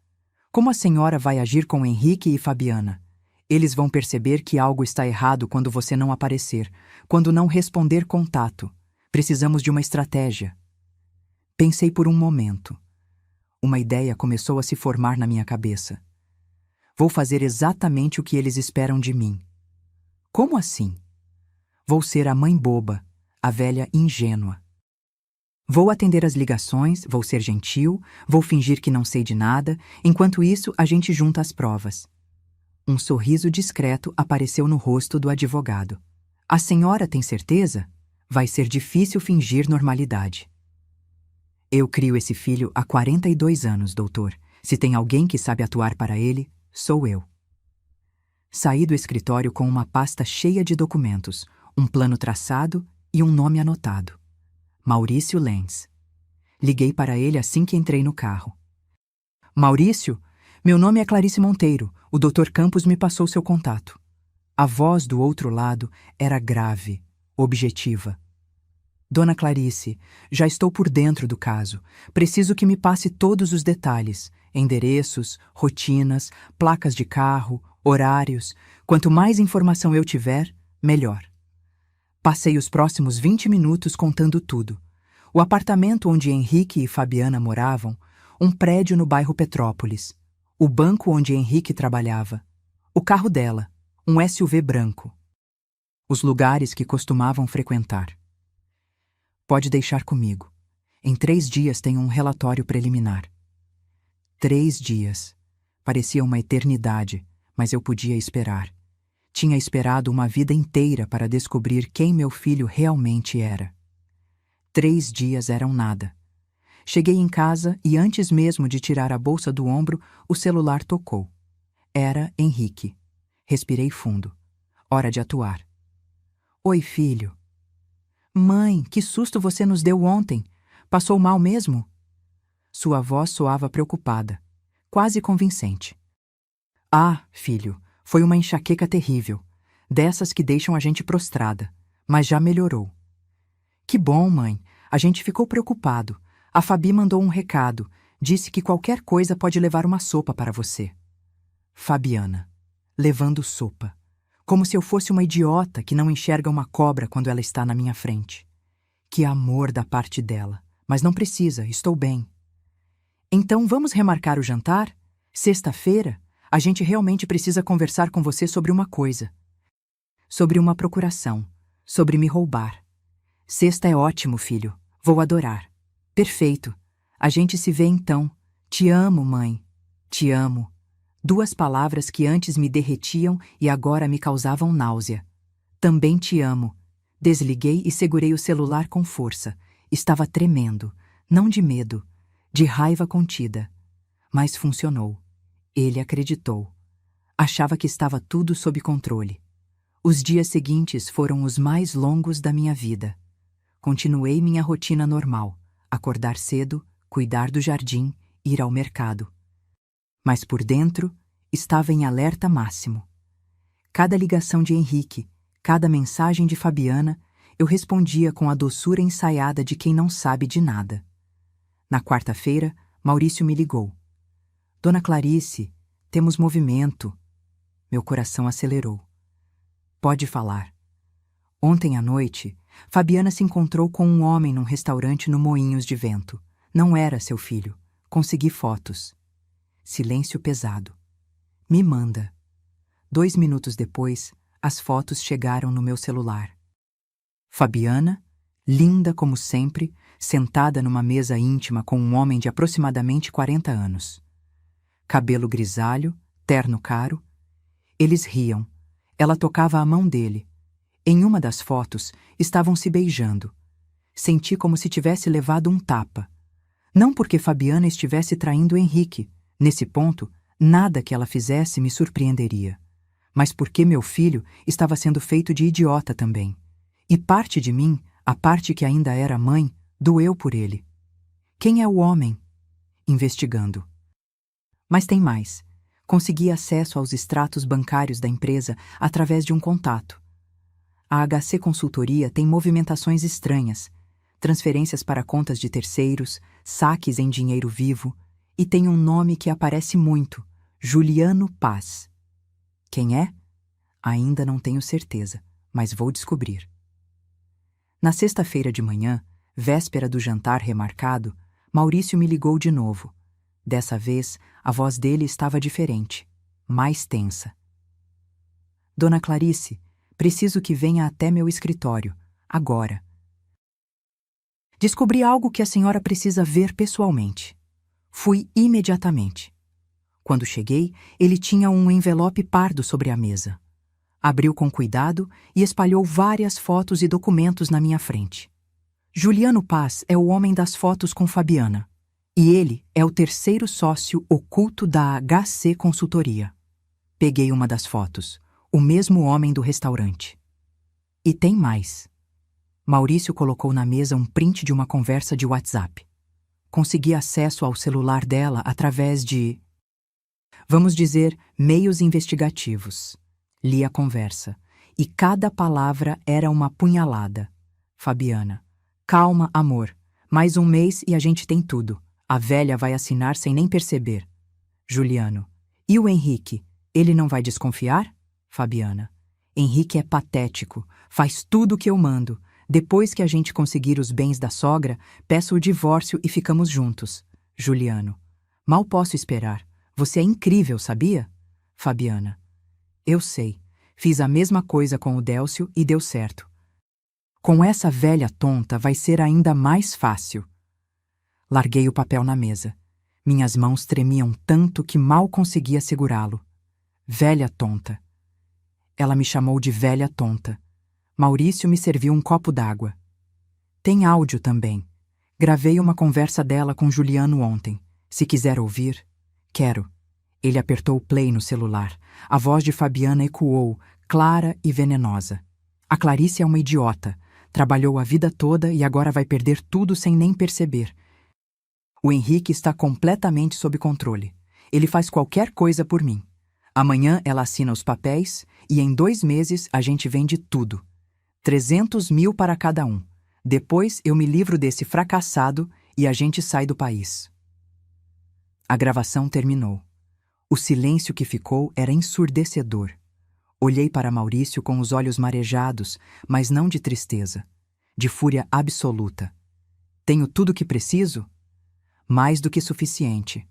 Como a senhora vai agir com Henrique e Fabiana? Eles vão perceber que algo está errado quando você não aparecer, quando não responder contato. Precisamos de uma estratégia. Pensei por um momento. Uma ideia começou a se formar na minha cabeça. Vou fazer exatamente o que eles esperam de mim. Como assim? Vou ser a mãe boba, a velha ingênua. Vou atender as ligações, vou ser gentil, vou fingir que não sei de nada, enquanto isso a gente junta as provas. Um sorriso discreto apareceu no rosto do advogado. A senhora tem certeza? Vai ser difícil fingir normalidade. Eu crio esse filho há 42 anos, doutor. Se tem alguém que sabe atuar para ele, sou eu. Saí do escritório com uma pasta cheia de documentos, um plano traçado e um nome anotado. Maurício Lenz. Liguei para ele assim que entrei no carro. Maurício, meu nome é Clarice Monteiro. O Dr. Campos me passou seu contato. A voz do outro lado era grave, objetiva. Dona Clarice, já estou por dentro do caso. Preciso que me passe todos os detalhes. Endereços, rotinas, placas de carro, horários. Quanto mais informação eu tiver, melhor. Passei os próximos 20 minutos contando tudo. O apartamento onde Henrique e Fabiana moravam, um prédio no bairro Petrópolis, o banco onde Henrique trabalhava, o carro dela, um SUV branco, os lugares que costumavam frequentar. Pode deixar comigo. Em 3 dias tenho um relatório preliminar. 3 dias. Parecia uma eternidade, mas eu podia esperar. Tinha esperado uma vida inteira para descobrir quem meu filho realmente era. 3 dias eram nada. Cheguei em casa e antes mesmo de tirar a bolsa do ombro, o celular tocou. Era Henrique. Respirei fundo. Hora de atuar. Oi, filho. Mãe, que susto você nos deu ontem. Passou mal mesmo? Sua voz soava preocupada, quase convincente. Ah, filho, foi uma enxaqueca terrível, dessas que deixam a gente prostrada, mas já melhorou. Que bom, mãe. A gente ficou preocupado. A Fabi mandou um recado. Disse que qualquer coisa pode levar uma sopa para você. Fabiana. Levando sopa. Como se eu fosse uma idiota que não enxerga uma cobra quando ela está na minha frente. Que amor da parte dela. Mas não precisa, estou bem. Então vamos remarcar o jantar? Sexta-feira? A gente realmente precisa conversar com você sobre uma coisa. Sobre uma procuração. Sobre me roubar. Sexta é ótimo, filho. Vou adorar. Perfeito. A gente se vê então. Te amo, mãe. Te amo. 2 palavras que antes me derretiam e agora me causavam náusea. Também te amo. Desliguei e segurei o celular com força. Estava tremendo. Não de medo. De raiva contida. Mas funcionou. Ele acreditou. Achava que estava tudo sob controle. Os dias seguintes foram os mais longos da minha vida. Continuei minha rotina normal. Acordar cedo, cuidar do jardim, ir ao mercado. Mas por dentro, estava em alerta máximo. Cada ligação de Henrique, cada mensagem de Fabiana, eu respondia com a doçura ensaiada de quem não sabe de nada. Na quarta-feira, Maurício me ligou. Dona Clarice, temos movimento. Meu coração acelerou. Pode falar. Ontem à noite, Fabiana se encontrou com um homem num restaurante no Moinhos de Vento. Não era seu filho. Consegui fotos. Silêncio pesado. Me manda. 2 minutos depois, as fotos chegaram no meu celular. Fabiana, linda como sempre, sentada numa mesa íntima com um homem de aproximadamente 40 anos. Cabelo grisalho, terno caro. Eles riam. Ela tocava a mão dele. Em uma das fotos, estavam se beijando. Senti como se tivesse levado um tapa. Não porque Fabiana estivesse traindo Henrique. Nesse ponto, nada que ela fizesse me surpreenderia. Mas porque meu filho estava sendo feito de idiota também. E parte de mim, a parte que ainda era mãe, doeu por ele. Quem é o homem? Investigando. Mas tem mais. Consegui acesso aos extratos bancários da empresa através de um contato. A HC Consultoria tem movimentações estranhas, transferências para contas de terceiros, saques em dinheiro vivo, e tem um nome que aparece muito, Juliano Paz. Quem é? Ainda não tenho certeza, mas vou descobrir. Na sexta-feira de manhã, véspera do jantar remarcado, Maurício me ligou de novo. Dessa vez, a voz dele estava diferente, mais tensa. Dona Clarice, preciso que venha até meu escritório, agora. Descobri algo que a senhora precisa ver pessoalmente. Fui imediatamente. Quando cheguei, ele tinha um envelope pardo sobre a mesa. Abriu com cuidado e espalhou várias fotos e documentos na minha frente. Juliano Paz é o homem das fotos com Fabiana. E ele é o terceiro sócio oculto da HC Consultoria. Peguei uma das fotos, o mesmo homem do restaurante. E tem mais. Maurício colocou na mesa um print de uma conversa de WhatsApp. Consegui acesso ao celular dela através de, vamos dizer, meios investigativos. Li a conversa, e cada palavra era uma punhalada. Fabiana. Calma, amor. Mais um mês e a gente tem tudo. A velha vai assinar sem nem perceber. Juliano. E o Henrique? Ele não vai desconfiar? Fabiana. Henrique é patético. Faz tudo o que eu mando. Depois que a gente conseguir os bens da sogra, peço o divórcio e ficamos juntos. Juliano. Mal posso esperar. Você é incrível, sabia? Fabiana. Eu sei. Fiz a mesma coisa com o Délcio e deu certo. Com essa velha tonta vai ser ainda mais fácil. Larguei o papel na mesa. Minhas mãos tremiam tanto que mal conseguia segurá-lo. Velha tonta. Ela me chamou de velha tonta. Maurício me serviu um copo d'água. Tem áudio também. Gravei uma conversa dela com Juliano ontem. Se quiser ouvir, quero. Ele apertou o play no celular. A voz de Fabiana ecoou, clara e venenosa. A Clarice é uma idiota. Trabalhou a vida toda e agora vai perder tudo sem nem perceber. O Henrique está completamente sob controle. Ele faz qualquer coisa por mim. Amanhã ela assina os papéis e em 2 meses a gente vende tudo. 300 mil para cada um. Depois eu me livro desse fracassado e a gente sai do país. A gravação terminou. O silêncio que ficou era ensurdecedor. Olhei para Maurício com os olhos marejados, mas não de tristeza, de fúria absoluta. Tenho tudo o que preciso? Mais do que suficiente.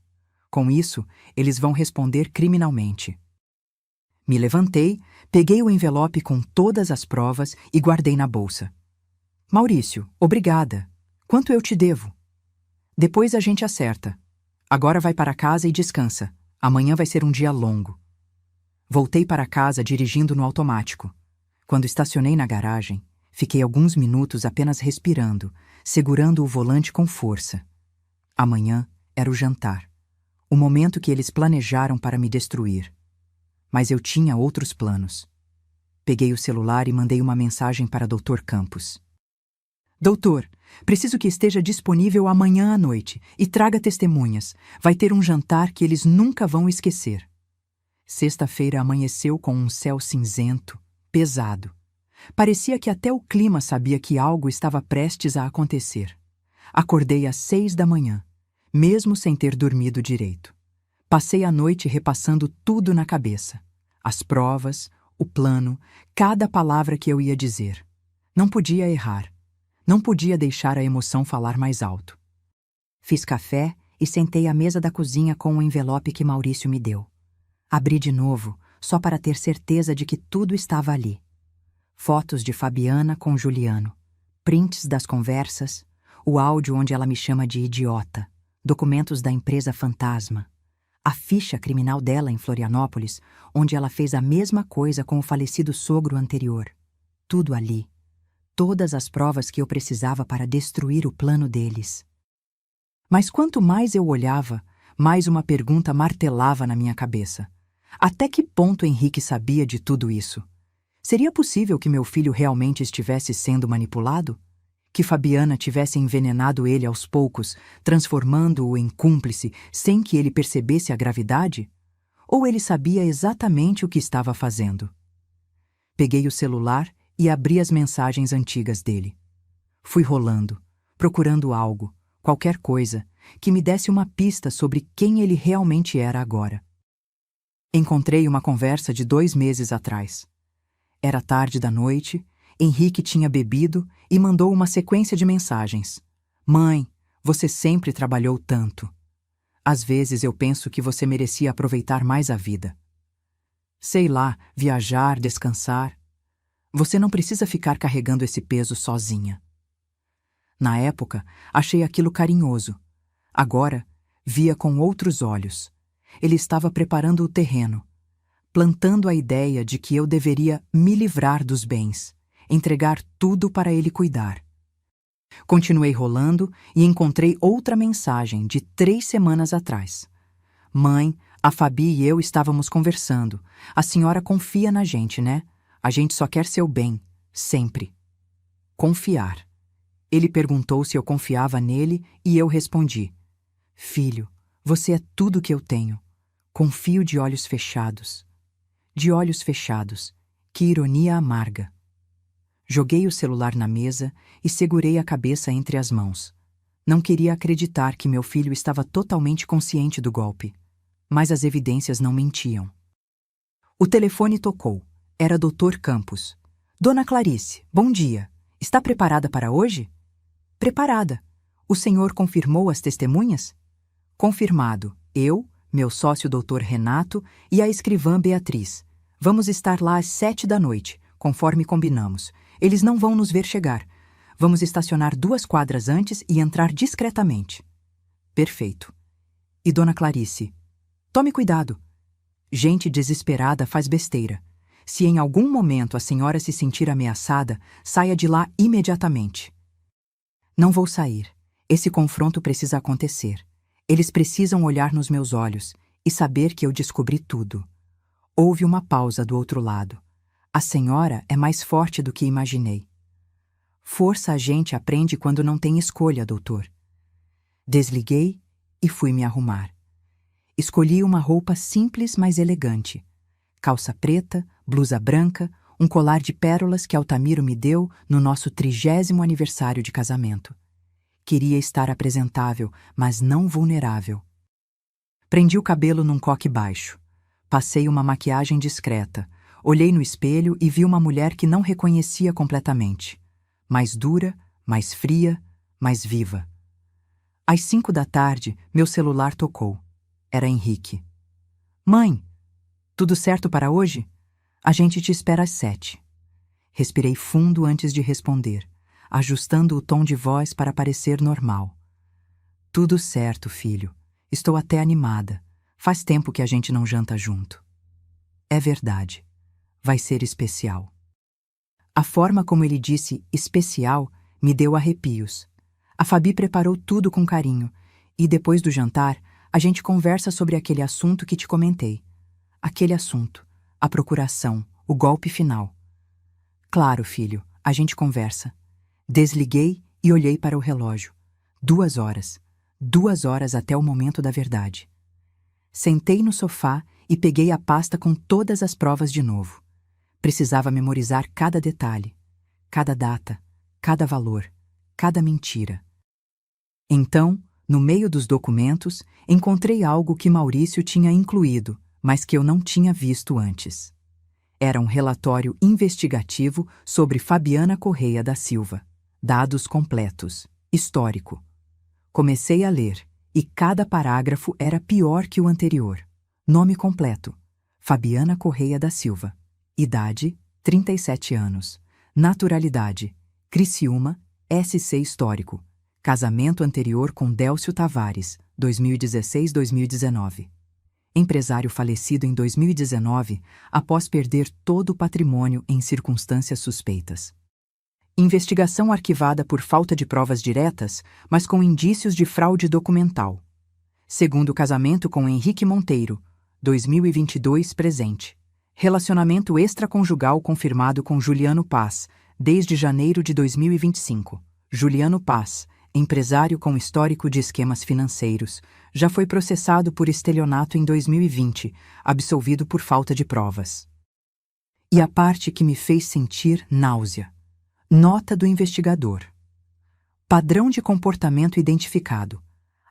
Com isso, eles vão responder criminalmente. Me levantei, peguei o envelope com todas as provas e guardei na bolsa. Maurício, obrigada. Quanto eu te devo? Depois a gente acerta. Agora vai para casa e descansa. Amanhã vai ser um dia longo. Voltei para casa dirigindo no automático. Quando estacionei na garagem, fiquei alguns minutos apenas respirando, segurando o volante com força. Amanhã era o jantar, o momento que eles planejaram para me destruir. Mas eu tinha outros planos. Peguei o celular e mandei uma mensagem para Dr. Campos. Doutor, preciso que esteja disponível amanhã à noite e traga testemunhas. Vai ter um jantar que eles nunca vão esquecer. Sexta-feira amanheceu com um céu cinzento, pesado. Parecia que até o clima sabia que algo estava prestes a acontecer. Acordei às 6 da manhã, mesmo sem ter dormido direito. Passei a noite repassando tudo na cabeça. As provas, o plano, cada palavra que eu ia dizer. Não podia errar. Não podia deixar a emoção falar mais alto. Fiz café e sentei à mesa da cozinha com o envelope que Maurício me deu. Abri de novo, só para ter certeza de que tudo estava ali. Fotos de Fabiana com Juliano, prints das conversas, o áudio onde ela me chama de idiota, documentos da empresa fantasma, a ficha criminal dela em Florianópolis, onde ela fez a mesma coisa com o falecido sogro anterior. Tudo ali. Todas as provas que eu precisava para destruir o plano deles. Mas quanto mais eu olhava, mais uma pergunta martelava na minha cabeça. Até que ponto Henrique sabia de tudo isso? Seria possível que meu filho realmente estivesse sendo manipulado? Que Fabiana tivesse envenenado ele aos poucos, transformando-o em cúmplice sem que ele percebesse a gravidade? Ou ele sabia exatamente o que estava fazendo? Peguei o celular e abri as mensagens antigas dele. Fui rolando, procurando algo, qualquer coisa, que me desse uma pista sobre quem ele realmente era agora. Encontrei uma conversa de 2 meses atrás. Era tarde da noite, Henrique tinha bebido e mandou uma sequência de mensagens. Mãe, você sempre trabalhou tanto. Às vezes eu penso que você merecia aproveitar mais a vida. Sei lá, viajar, descansar. Você não precisa ficar carregando esse peso sozinha. Na época, achei aquilo carinhoso. Agora, via com outros olhos. Ele estava preparando o terreno, plantando a ideia de que eu deveria me livrar dos bens, entregar tudo para ele cuidar. Continuei rolando e encontrei outra mensagem de 3 semanas atrás. Mãe, a Fabi e eu estávamos conversando. A senhora confia na gente, né? A gente só quer seu bem, sempre. Confiar. Ele perguntou se eu confiava nele e eu respondi. Filho, você é tudo que eu tenho. Confio de olhos fechados. De olhos fechados. Que ironia amarga. Joguei o celular na mesa e segurei a cabeça entre as mãos. Não queria acreditar que meu filho estava totalmente consciente do golpe. Mas as evidências não mentiam. O telefone tocou. Era Dr. Campos. Dona Clarice, bom dia. Está preparada para hoje? Preparada. O senhor confirmou as testemunhas? Confirmado. Eu, meu sócio Dr. Renato e a escrivã Beatriz. Vamos estar lá às 7 da noite, conforme combinamos. Eles não vão nos ver chegar. Vamos estacionar 2 quadras antes e entrar discretamente. Perfeito. E Dona Clarice? Tome cuidado. Gente desesperada faz besteira. Se em algum momento a senhora se sentir ameaçada, saia de lá imediatamente. Não vou sair. Esse confronto precisa acontecer. Eles precisam olhar nos meus olhos e saber que eu descobri tudo. Houve uma pausa do outro lado. A senhora é mais forte do que imaginei. Força a gente aprende quando não tem escolha, doutor. Desliguei e fui me arrumar. Escolhi uma roupa simples, mas elegante. Calça preta, blusa branca, um colar de pérolas que Altamiro me deu no nosso 30º aniversário de casamento. Queria estar apresentável, mas não vulnerável. Prendi o cabelo num coque baixo. Passei uma maquiagem discreta. Olhei no espelho e vi uma mulher que não reconhecia completamente. Mais dura, mais fria, mais viva. Às 5 da tarde, meu celular tocou. Era Henrique. Mãe, tudo certo para hoje? A gente te espera às 7. Respirei fundo antes de responder, ajustando o tom de voz para parecer normal. Tudo certo, filho. Estou até animada. Faz tempo que a gente não janta junto. É verdade. Vai ser especial. A forma como ele disse especial me deu arrepios. A Fabi preparou tudo com carinho e, depois do jantar, a gente conversa sobre aquele assunto que te comentei. Aquele assunto, a procuração, o golpe final. Claro, filho, a gente conversa. Desliguei e olhei para o relógio. 2 horas. 2 horas até o momento da verdade. Sentei no sofá e peguei a pasta com todas as provas de novo. Precisava memorizar cada detalhe, cada data, cada valor, cada mentira. Então, no meio dos documentos, encontrei algo que Maurício tinha incluído, mas que eu não tinha visto antes. Era um relatório investigativo sobre Fabiana Correia da Silva. Dados completos. Histórico. Comecei a ler, e cada parágrafo era pior que o anterior. Nome completo: Fabiana Correia da Silva. Idade: 37 anos. Naturalidade: Criciúma, SC Histórico. Casamento anterior com Délcio Tavares, 2016-2019. Empresário falecido em 2019 após perder todo o patrimônio em circunstâncias suspeitas. Investigação arquivada por falta de provas diretas, mas com indícios de fraude documental. Segundo casamento com Henrique Monteiro, 2022 presente. Relacionamento extraconjugal confirmado com Juliano Paz, desde janeiro de 2025. Juliano Paz, empresário com histórico de esquemas financeiros, já foi processado por estelionato em 2020, absolvido por falta de provas. E a parte que me fez sentir náusea. Nota do investigador. Padrão de comportamento identificado.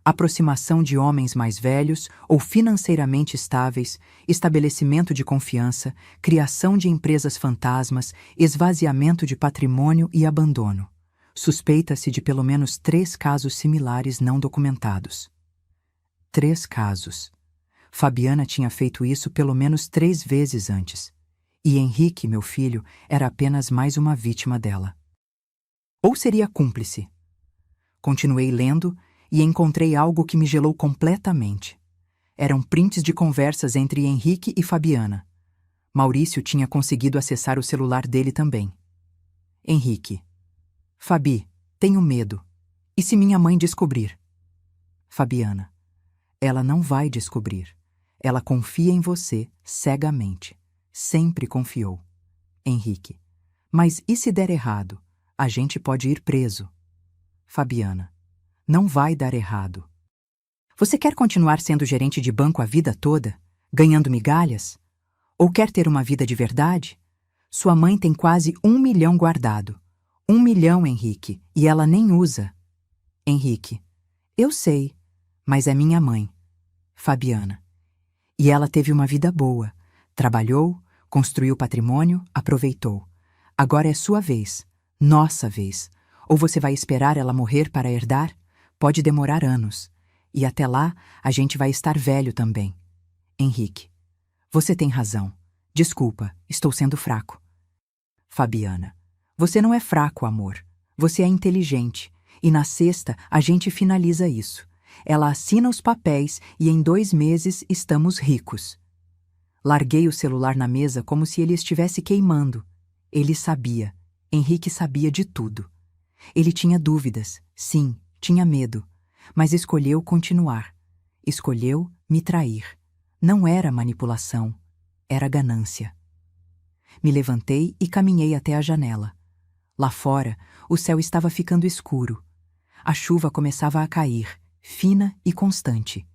Aproximação de homens mais velhos ou financeiramente estáveis, estabelecimento de confiança, criação de empresas fantasmas, esvaziamento de patrimônio e abandono. Suspeita-se de pelo menos 3 casos similares não documentados. 3 casos. Fabiana tinha feito isso pelo menos 3 vezes antes. E Henrique, meu filho, era apenas mais uma vítima dela. Ou seria cúmplice? Continuei lendo e encontrei algo que me gelou completamente. Eram prints de conversas entre Henrique e Fabiana. Maurício tinha conseguido acessar o celular dele também. Henrique: Fabi, tenho medo. E se minha mãe descobrir? Fabiana: ela não vai descobrir. Ela confia em você cegamente. Sempre confiou. Henrique: mas e se der errado? A gente pode ir preso. Fabiana: não vai dar errado. Você quer continuar sendo gerente de banco a vida toda, ganhando migalhas? Ou quer ter uma vida de verdade? Sua mãe tem quase 1 milhão guardado. 1 milhão, Henrique, e ela nem usa. Henrique: eu sei, mas é minha mãe. Fabiana: e ela teve uma vida boa. Trabalhou, construiu patrimônio, aproveitou. Agora é sua vez, nossa vez. Ou você vai esperar ela morrer para herdar? Pode demorar anos. E até lá, a gente vai estar velho também. Henrique: você tem razão. Desculpa, estou sendo fraco. Fabiana: você não é fraco, amor. Você é inteligente. E na sexta, a gente finaliza isso. Ela assina os papéis e em 2 meses estamos ricos. Larguei o celular na mesa como se ele estivesse queimando. Ele sabia. Henrique sabia de tudo. Ele tinha dúvidas, sim, tinha medo, mas escolheu continuar. Escolheu me trair. Não era manipulação, era ganância. Me levantei e caminhei até a janela. Lá fora, o céu estava ficando escuro. A chuva começava a cair, fina e constante.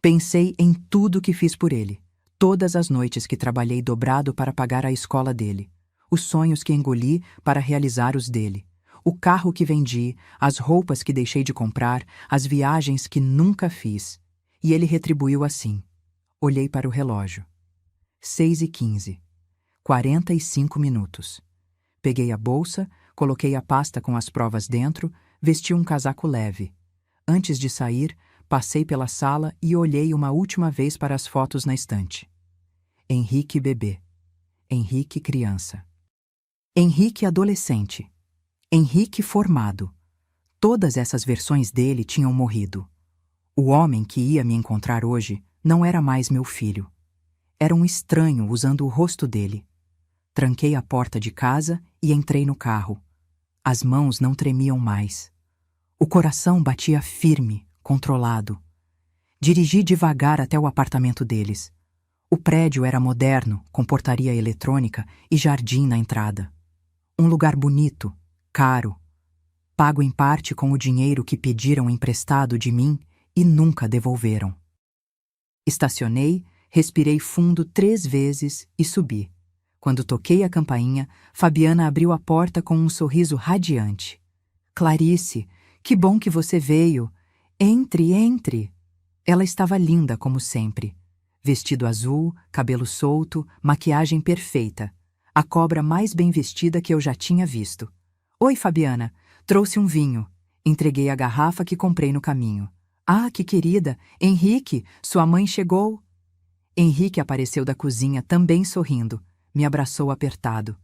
Pensei em tudo que fiz por ele. Todas as noites que trabalhei dobrado para pagar a escola dele, os sonhos que engoli para realizar os dele, o carro que vendi, as roupas que deixei de comprar, as viagens que nunca fiz. E ele retribuiu assim. Olhei para o relógio. 6h15. 45 minutos. Peguei a bolsa, coloquei a pasta com as provas dentro, vesti um casaco leve. Antes de sair, passei pela sala e olhei uma última vez para as fotos na estante. Henrique bebê. Henrique criança. Henrique adolescente. Henrique formado. Todas essas versões dele tinham morrido. O homem que ia me encontrar hoje não era mais meu filho. Era um estranho usando o rosto dele. Tranquei a porta de casa e entrei no carro. As mãos não tremiam mais. O coração batia firme, controlado. Dirigi devagar até o apartamento deles. O prédio era moderno, com portaria eletrônica e jardim na entrada. Um lugar bonito, caro. Pago em parte com o dinheiro que pediram emprestado de mim e nunca devolveram. Estacionei, respirei fundo 3 vezes e subi. Quando toquei a campainha, Fabiana abriu a porta com um sorriso radiante. Clarice, que bom que você veio. Entre, entre. Ela estava linda como sempre. Vestido azul, cabelo solto, maquiagem perfeita. A cobra mais bem vestida que eu já tinha visto. Oi, Fabiana. Trouxe um vinho. Entreguei a garrafa que comprei no caminho. Ah, que querida! Henrique, sua mãe chegou. Henrique apareceu da cozinha também sorrindo. Me abraçou apertado.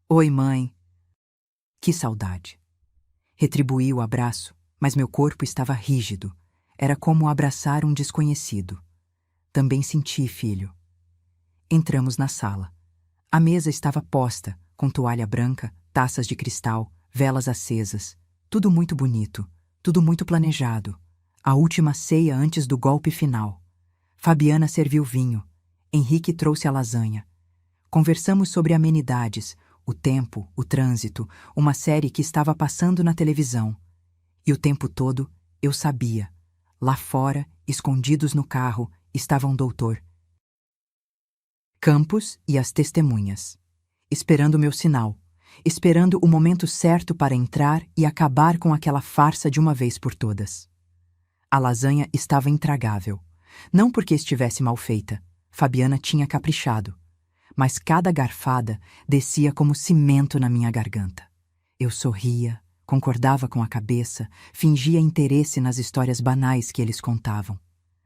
Oi, mãe. Que saudade. Retribuí o abraço, mas meu corpo estava rígido. Era como abraçar um desconhecido. Também senti, filho. Entramos na sala. A mesa estava posta, com toalha branca, taças de cristal, velas acesas. Tudo muito bonito, tudo muito planejado. A última ceia antes do golpe final. Fabiana serviu vinho. Henrique trouxe a lasanha. Conversamos sobre amenidades, o tempo, o trânsito, uma série que estava passando na televisão. E o tempo todo, eu sabia. Lá fora, escondidos no carro, estavam o doutor Campos e as testemunhas. Esperando o meu sinal. Esperando o momento certo para entrar e acabar com aquela farsa de uma vez por todas. A lasanha estava intragável. Não porque estivesse mal feita. Fabiana tinha caprichado. Mas cada garfada descia como cimento na minha garganta. Eu sorria, concordava com a cabeça, fingia interesse nas histórias banais que eles contavam.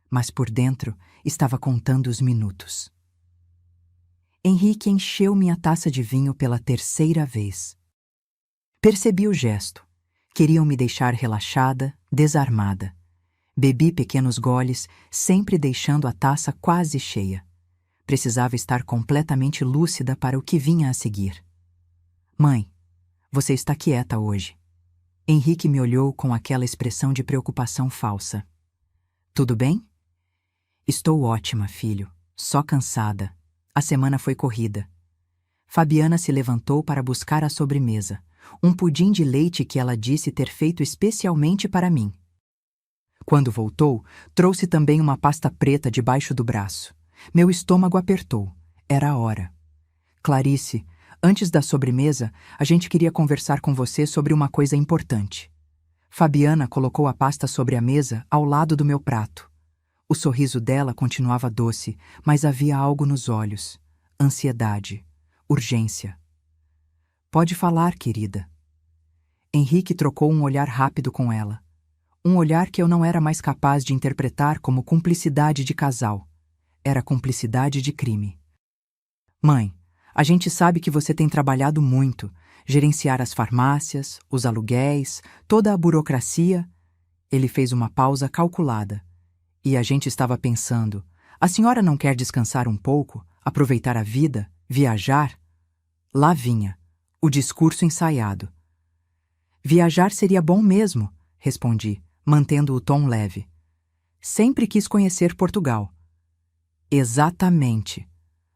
Mas por dentro estava contando os minutos. Henrique encheu minha taça de vinho pela terceira vez. Percebi o gesto. Queriam me deixar relaxada, desarmada. Bebi pequenos goles, sempre deixando a taça quase cheia. Precisava estar completamente lúcida para o que vinha a seguir. Mãe, você está quieta hoje. Henrique me olhou com aquela expressão de preocupação falsa. Tudo bem? Estou ótima, filho. Só cansada. A semana foi corrida. Fabiana se levantou para buscar a sobremesa, um pudim de leite que ela disse ter feito especialmente para mim. Quando voltou, trouxe também uma pasta preta debaixo do braço. Meu estômago apertou. Era a hora. Clarice, antes da sobremesa, a gente queria conversar com você sobre uma coisa importante. Fabiana colocou a pasta sobre a mesa ao lado do meu prato. O sorriso dela continuava doce, mas havia algo nos olhos. Ansiedade. Urgência. Pode falar, querida. Henrique trocou um olhar rápido com ela. Um olhar que eu não era mais capaz de interpretar como cumplicidade de casal. Era cumplicidade de crime. Mãe, a gente sabe que você tem trabalhado muito, gerenciar as farmácias, os aluguéis, toda a burocracia. Ele fez uma pausa calculada. E a gente estava pensando, a senhora não quer descansar um pouco, aproveitar a vida, viajar? Lá vinha, o discurso ensaiado. Viajar seria bom mesmo, respondi, mantendo o tom leve. Sempre quis conhecer Portugal. Exatamente.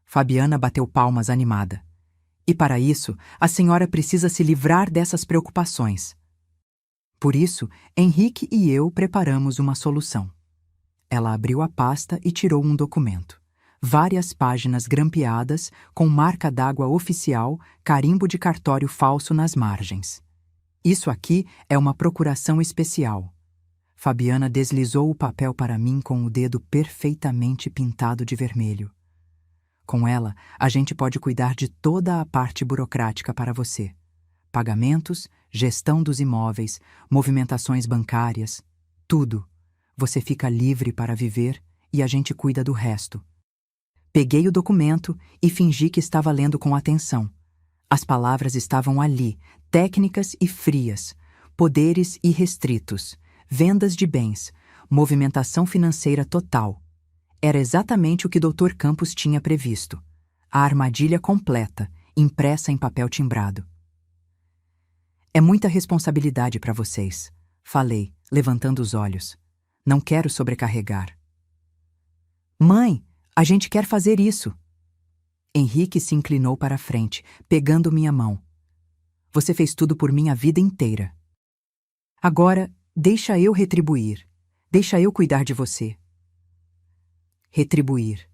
Fabiana bateu palmas animada. E para isso, a senhora precisa se livrar dessas preocupações. Por isso, Henrique e eu preparamos uma solução. Ela abriu a pasta e tirou um documento. Várias páginas grampeadas, com marca d'água oficial, carimbo de cartório falso nas margens. Isso aqui é uma procuração especial. Fabiana deslizou o papel para mim com o dedo perfeitamente pintado de vermelho. Com ela, a gente pode cuidar de toda a parte burocrática para você. Pagamentos, gestão dos imóveis, movimentações bancárias, tudo. Você fica livre para viver e a gente cuida do resto. Peguei o documento e fingi que estava lendo com atenção. As palavras estavam ali, técnicas e frias, poderes irrestritos, vendas de bens, movimentação financeira total. Era exatamente o que Dr. Campos tinha previsto. A armadilha completa, impressa em papel timbrado. É muita responsabilidade para vocês, falei, levantando os olhos. Não quero sobrecarregar. Mãe, a gente quer fazer isso. Henrique se inclinou para a frente, pegando minha mão. Você fez tudo por mim a vida inteira. Agora, deixa eu retribuir. Deixa eu cuidar de você. Retribuir.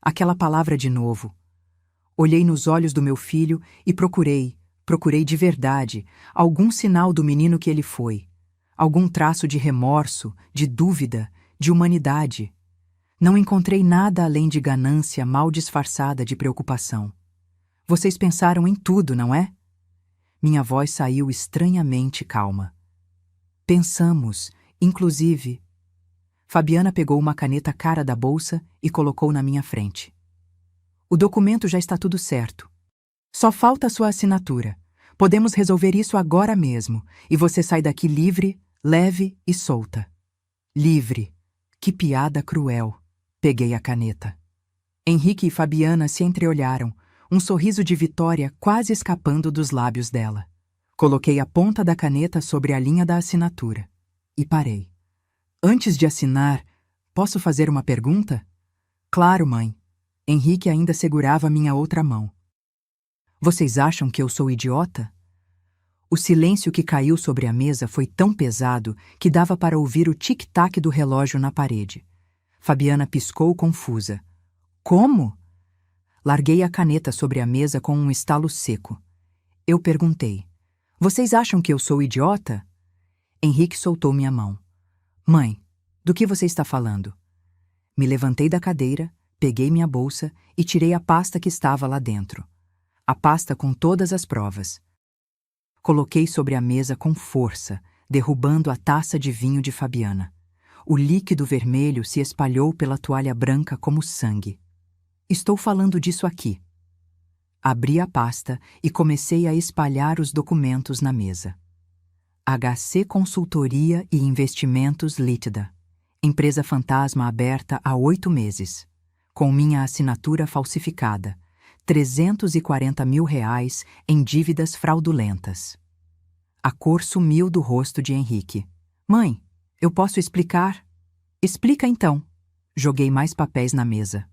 Aquela palavra de novo. Olhei nos olhos do meu filho e procurei de verdade, algum sinal do menino que ele foi. Algum traço de remorso, de dúvida, de humanidade. Não encontrei nada além de ganância mal disfarçada de preocupação. Vocês pensaram em tudo, não é? Minha voz saiu estranhamente calma. Pensamos, inclusive. Fabiana pegou uma caneta cara da bolsa e colocou na minha frente. O documento já está tudo certo. Só falta a sua assinatura. Podemos resolver isso agora mesmo, e você sai daqui livre, leve e solta. Livre. Que piada cruel. Peguei a caneta. Henrique e Fabiana se entreolharam, um sorriso de vitória quase escapando dos lábios dela. Coloquei a ponta da caneta sobre a linha da assinatura. E parei. Antes de assinar, posso fazer uma pergunta? Claro, mãe. Henrique ainda segurava minha outra mão. Vocês acham que eu sou idiota? O silêncio que caiu sobre a mesa foi tão pesado que dava para ouvir o tic-tac do relógio na parede. Fabiana piscou confusa. Como? Larguei a caneta sobre a mesa com um estalo seco. Eu perguntei. Vocês acham que eu sou idiota? Henrique soltou minha mão. Mãe, do que você está falando? Me levantei da cadeira, peguei minha bolsa e tirei a pasta que estava lá dentro. A pasta com todas as provas. Coloquei sobre a mesa com força, derrubando a taça de vinho de Fabiana. O líquido vermelho se espalhou pela toalha branca como sangue. Estou falando disso aqui. Abri a pasta e comecei a espalhar os documentos na mesa. HC Consultoria e Investimentos Lítida. Empresa fantasma aberta há 8 meses. Com minha assinatura falsificada. R$340 mil em dívidas fraudulentas. A cor sumiu do rosto de Henrique. Mãe, eu posso explicar? Explica então. Joguei mais papéis na mesa.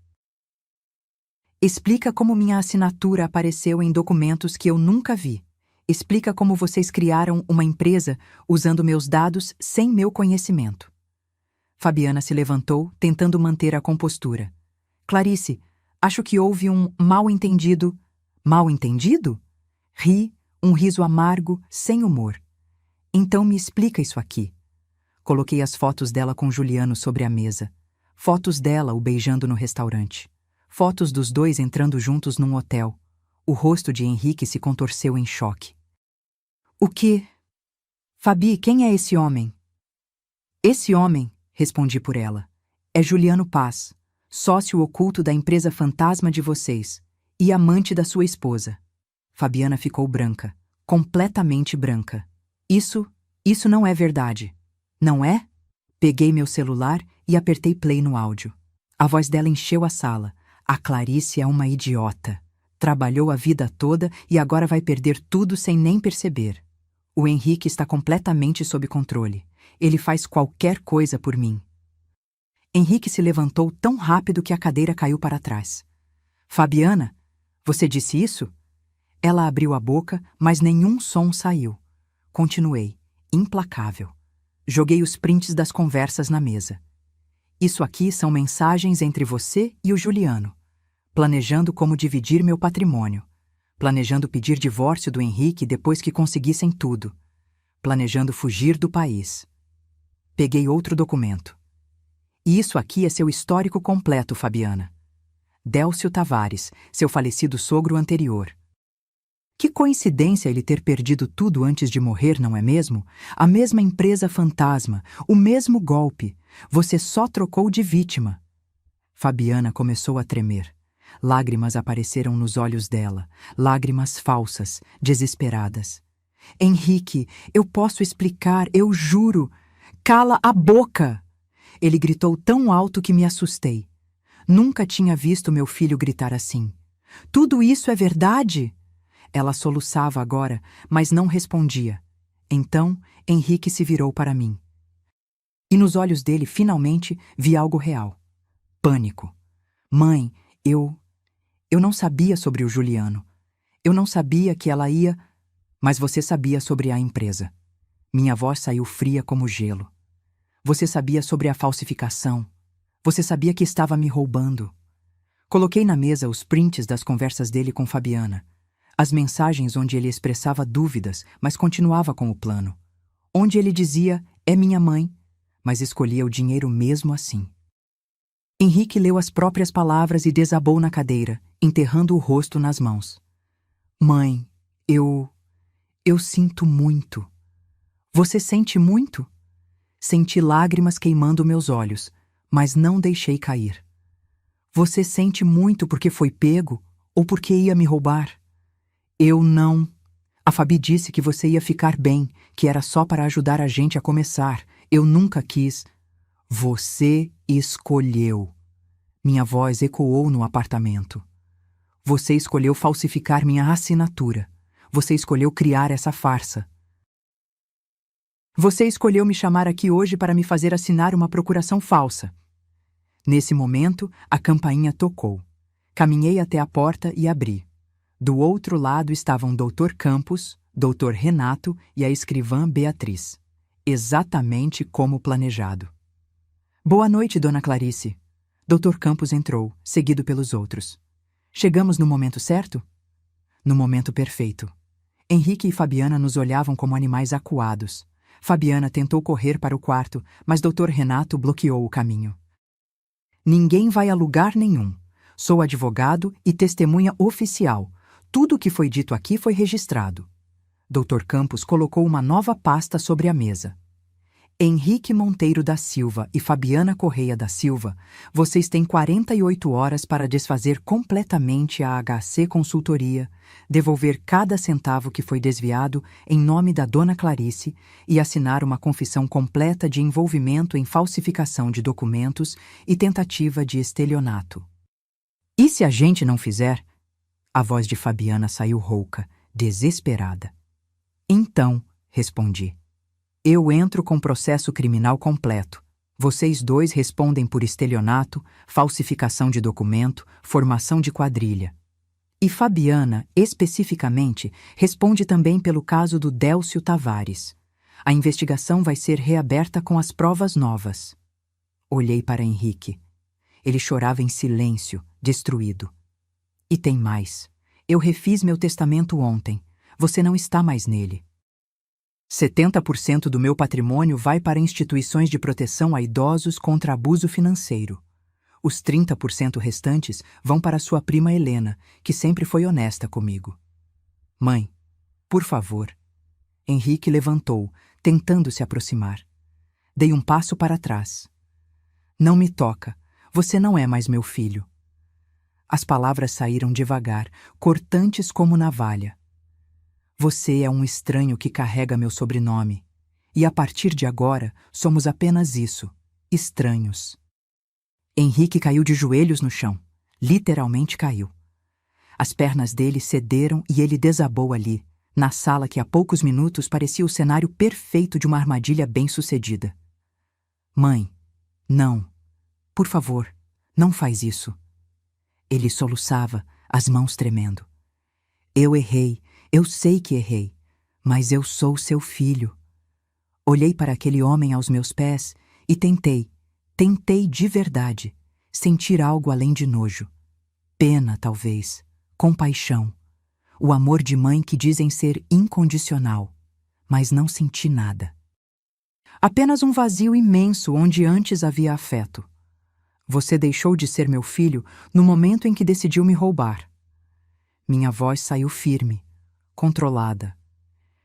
Explica como minha assinatura apareceu em documentos que eu nunca vi. Explica como vocês criaram uma empresa usando meus dados sem meu conhecimento. Fabiana se levantou, tentando manter a compostura. Clarice, acho que houve um mal-entendido. Mal-entendido? Ri, um riso amargo, sem humor. Então me explica isso aqui. Coloquei as fotos dela com Juliano sobre a mesa. Fotos dela o beijando no restaurante. Fotos dos dois entrando juntos num hotel. O rosto de Henrique se contorceu em choque. O quê? Fabi, quem é esse homem? Esse homem, respondi por ela, é Juliano Paz, sócio oculto da empresa fantasma de vocês e amante da sua esposa. Fabiana ficou branca, completamente branca. Isso não é verdade. Não é? Peguei meu celular e apertei play no áudio. A voz dela encheu a sala. A Clarice é uma idiota. Trabalhou a vida toda e agora vai perder tudo sem nem perceber. O Henrique está completamente sob controle. Ele faz qualquer coisa por mim. Henrique se levantou tão rápido que a cadeira caiu para trás. Fabiana, você disse isso? Ela abriu a boca, mas nenhum som saiu. Continuei, implacável. Joguei os prints das conversas na mesa. Isso aqui são mensagens entre você e o Juliano. Planejando como dividir meu patrimônio. Planejando pedir divórcio do Henrique depois que conseguissem tudo. Planejando fugir do país. Peguei outro documento. E isso aqui é seu histórico completo, Fabiana. Délcio Tavares, seu falecido sogro anterior. Que coincidência ele ter perdido tudo antes de morrer, não é mesmo? A mesma empresa fantasma, o mesmo golpe. Você só trocou de vítima. Fabiana começou a tremer. Lágrimas apareceram nos olhos dela, lágrimas falsas, desesperadas. Henrique, eu posso explicar, eu juro. Cala a boca! Ele gritou tão alto que me assustei. Nunca tinha visto meu filho gritar assim. Tudo isso é verdade? Ela soluçava agora, mas não respondia. Então, Henrique se virou para mim. E nos olhos dele, finalmente, vi algo real. Pânico. Mãe, eu não sabia sobre o Juliano. Eu não sabia que ela ia... Mas você sabia sobre a empresa. Minha voz saiu fria como gelo. Você sabia sobre a falsificação. Você sabia que estava me roubando. Coloquei na mesa os prints das conversas dele com Fabiana. As mensagens onde ele expressava dúvidas, mas continuava com o plano. Onde ele dizia, é minha mãe, mas escolhia o dinheiro mesmo assim. Henrique leu as próprias palavras e desabou na cadeira, enterrando o rosto nas mãos. Mãe, eu sinto muito. Você sente muito? Senti lágrimas queimando meus olhos, mas não deixei cair. Você sente muito porque foi pego ou porque ia me roubar? Eu não. A Fabi disse que você ia ficar bem, que era só para ajudar a gente a começar. Eu nunca quis. Você escolheu. Minha voz ecoou no apartamento. Você escolheu falsificar minha assinatura. Você escolheu criar essa farsa. Você escolheu me chamar aqui hoje para me fazer assinar uma procuração falsa. Nesse momento, a campainha tocou. Caminhei até a porta e abri. Do outro lado estavam Dr. Campos, Dr. Renato e a escrivã Beatriz. Exatamente como planejado. Boa noite, Dona Clarice. Dr. Campos entrou, seguido pelos outros. Chegamos no momento certo? No momento perfeito. Henrique e Fabiana nos olhavam como animais acuados. Fabiana tentou correr para o quarto, mas Dr. Renato bloqueou o caminho. Ninguém vai a lugar nenhum. Sou advogado e testemunha oficial. Tudo o que foi dito aqui foi registrado. Dr. Campos colocou uma nova pasta sobre a mesa. Henrique Monteiro da Silva e Fabiana Correia da Silva, vocês têm 48 horas para desfazer completamente a HC Consultoria, devolver cada centavo que foi desviado em nome da Dona Clarice e assinar uma confissão completa de envolvimento em falsificação de documentos e tentativa de estelionato. E se a gente não fizer? A voz de Fabiana saiu rouca, desesperada. Então, respondi. Eu entro com processo criminal completo. Vocês dois respondem por estelionato, falsificação de documento, formação de quadrilha. E Fabiana, especificamente, responde também pelo caso do Délcio Tavares. A investigação vai ser reaberta com as provas novas. Olhei para Henrique. Ele chorava em silêncio, destruído. E tem mais. Eu refiz meu testamento ontem. Você não está mais nele. 70% do meu patrimônio vai para instituições de proteção a idosos contra abuso financeiro. Os 30% restantes vão para sua prima Helena, que sempre foi honesta comigo. Mãe, por favor. Henrique levantou, tentando se aproximar. Dei um passo para trás. Não me toca. Você não é mais meu filho. As palavras saíram devagar, cortantes como navalha. Você é um estranho que carrega meu sobrenome. E a partir de agora, somos apenas isso, estranhos. Henrique caiu de joelhos no chão. Literalmente caiu. As pernas dele cederam e ele desabou ali, na sala que há poucos minutos parecia o cenário perfeito de uma armadilha bem-sucedida. Mãe, não. Por favor, não faz isso. Ele soluçava, as mãos tremendo. Eu errei. Eu sei que errei, mas eu sou seu filho. Olhei para aquele homem aos meus pés e tentei de verdade, sentir algo além de nojo. Pena, talvez, compaixão, o amor de mãe que dizem ser incondicional, mas não senti nada. Apenas um vazio imenso onde antes havia afeto. Você deixou de ser meu filho no momento em que decidiu me roubar. Minha voz saiu firme, controlada.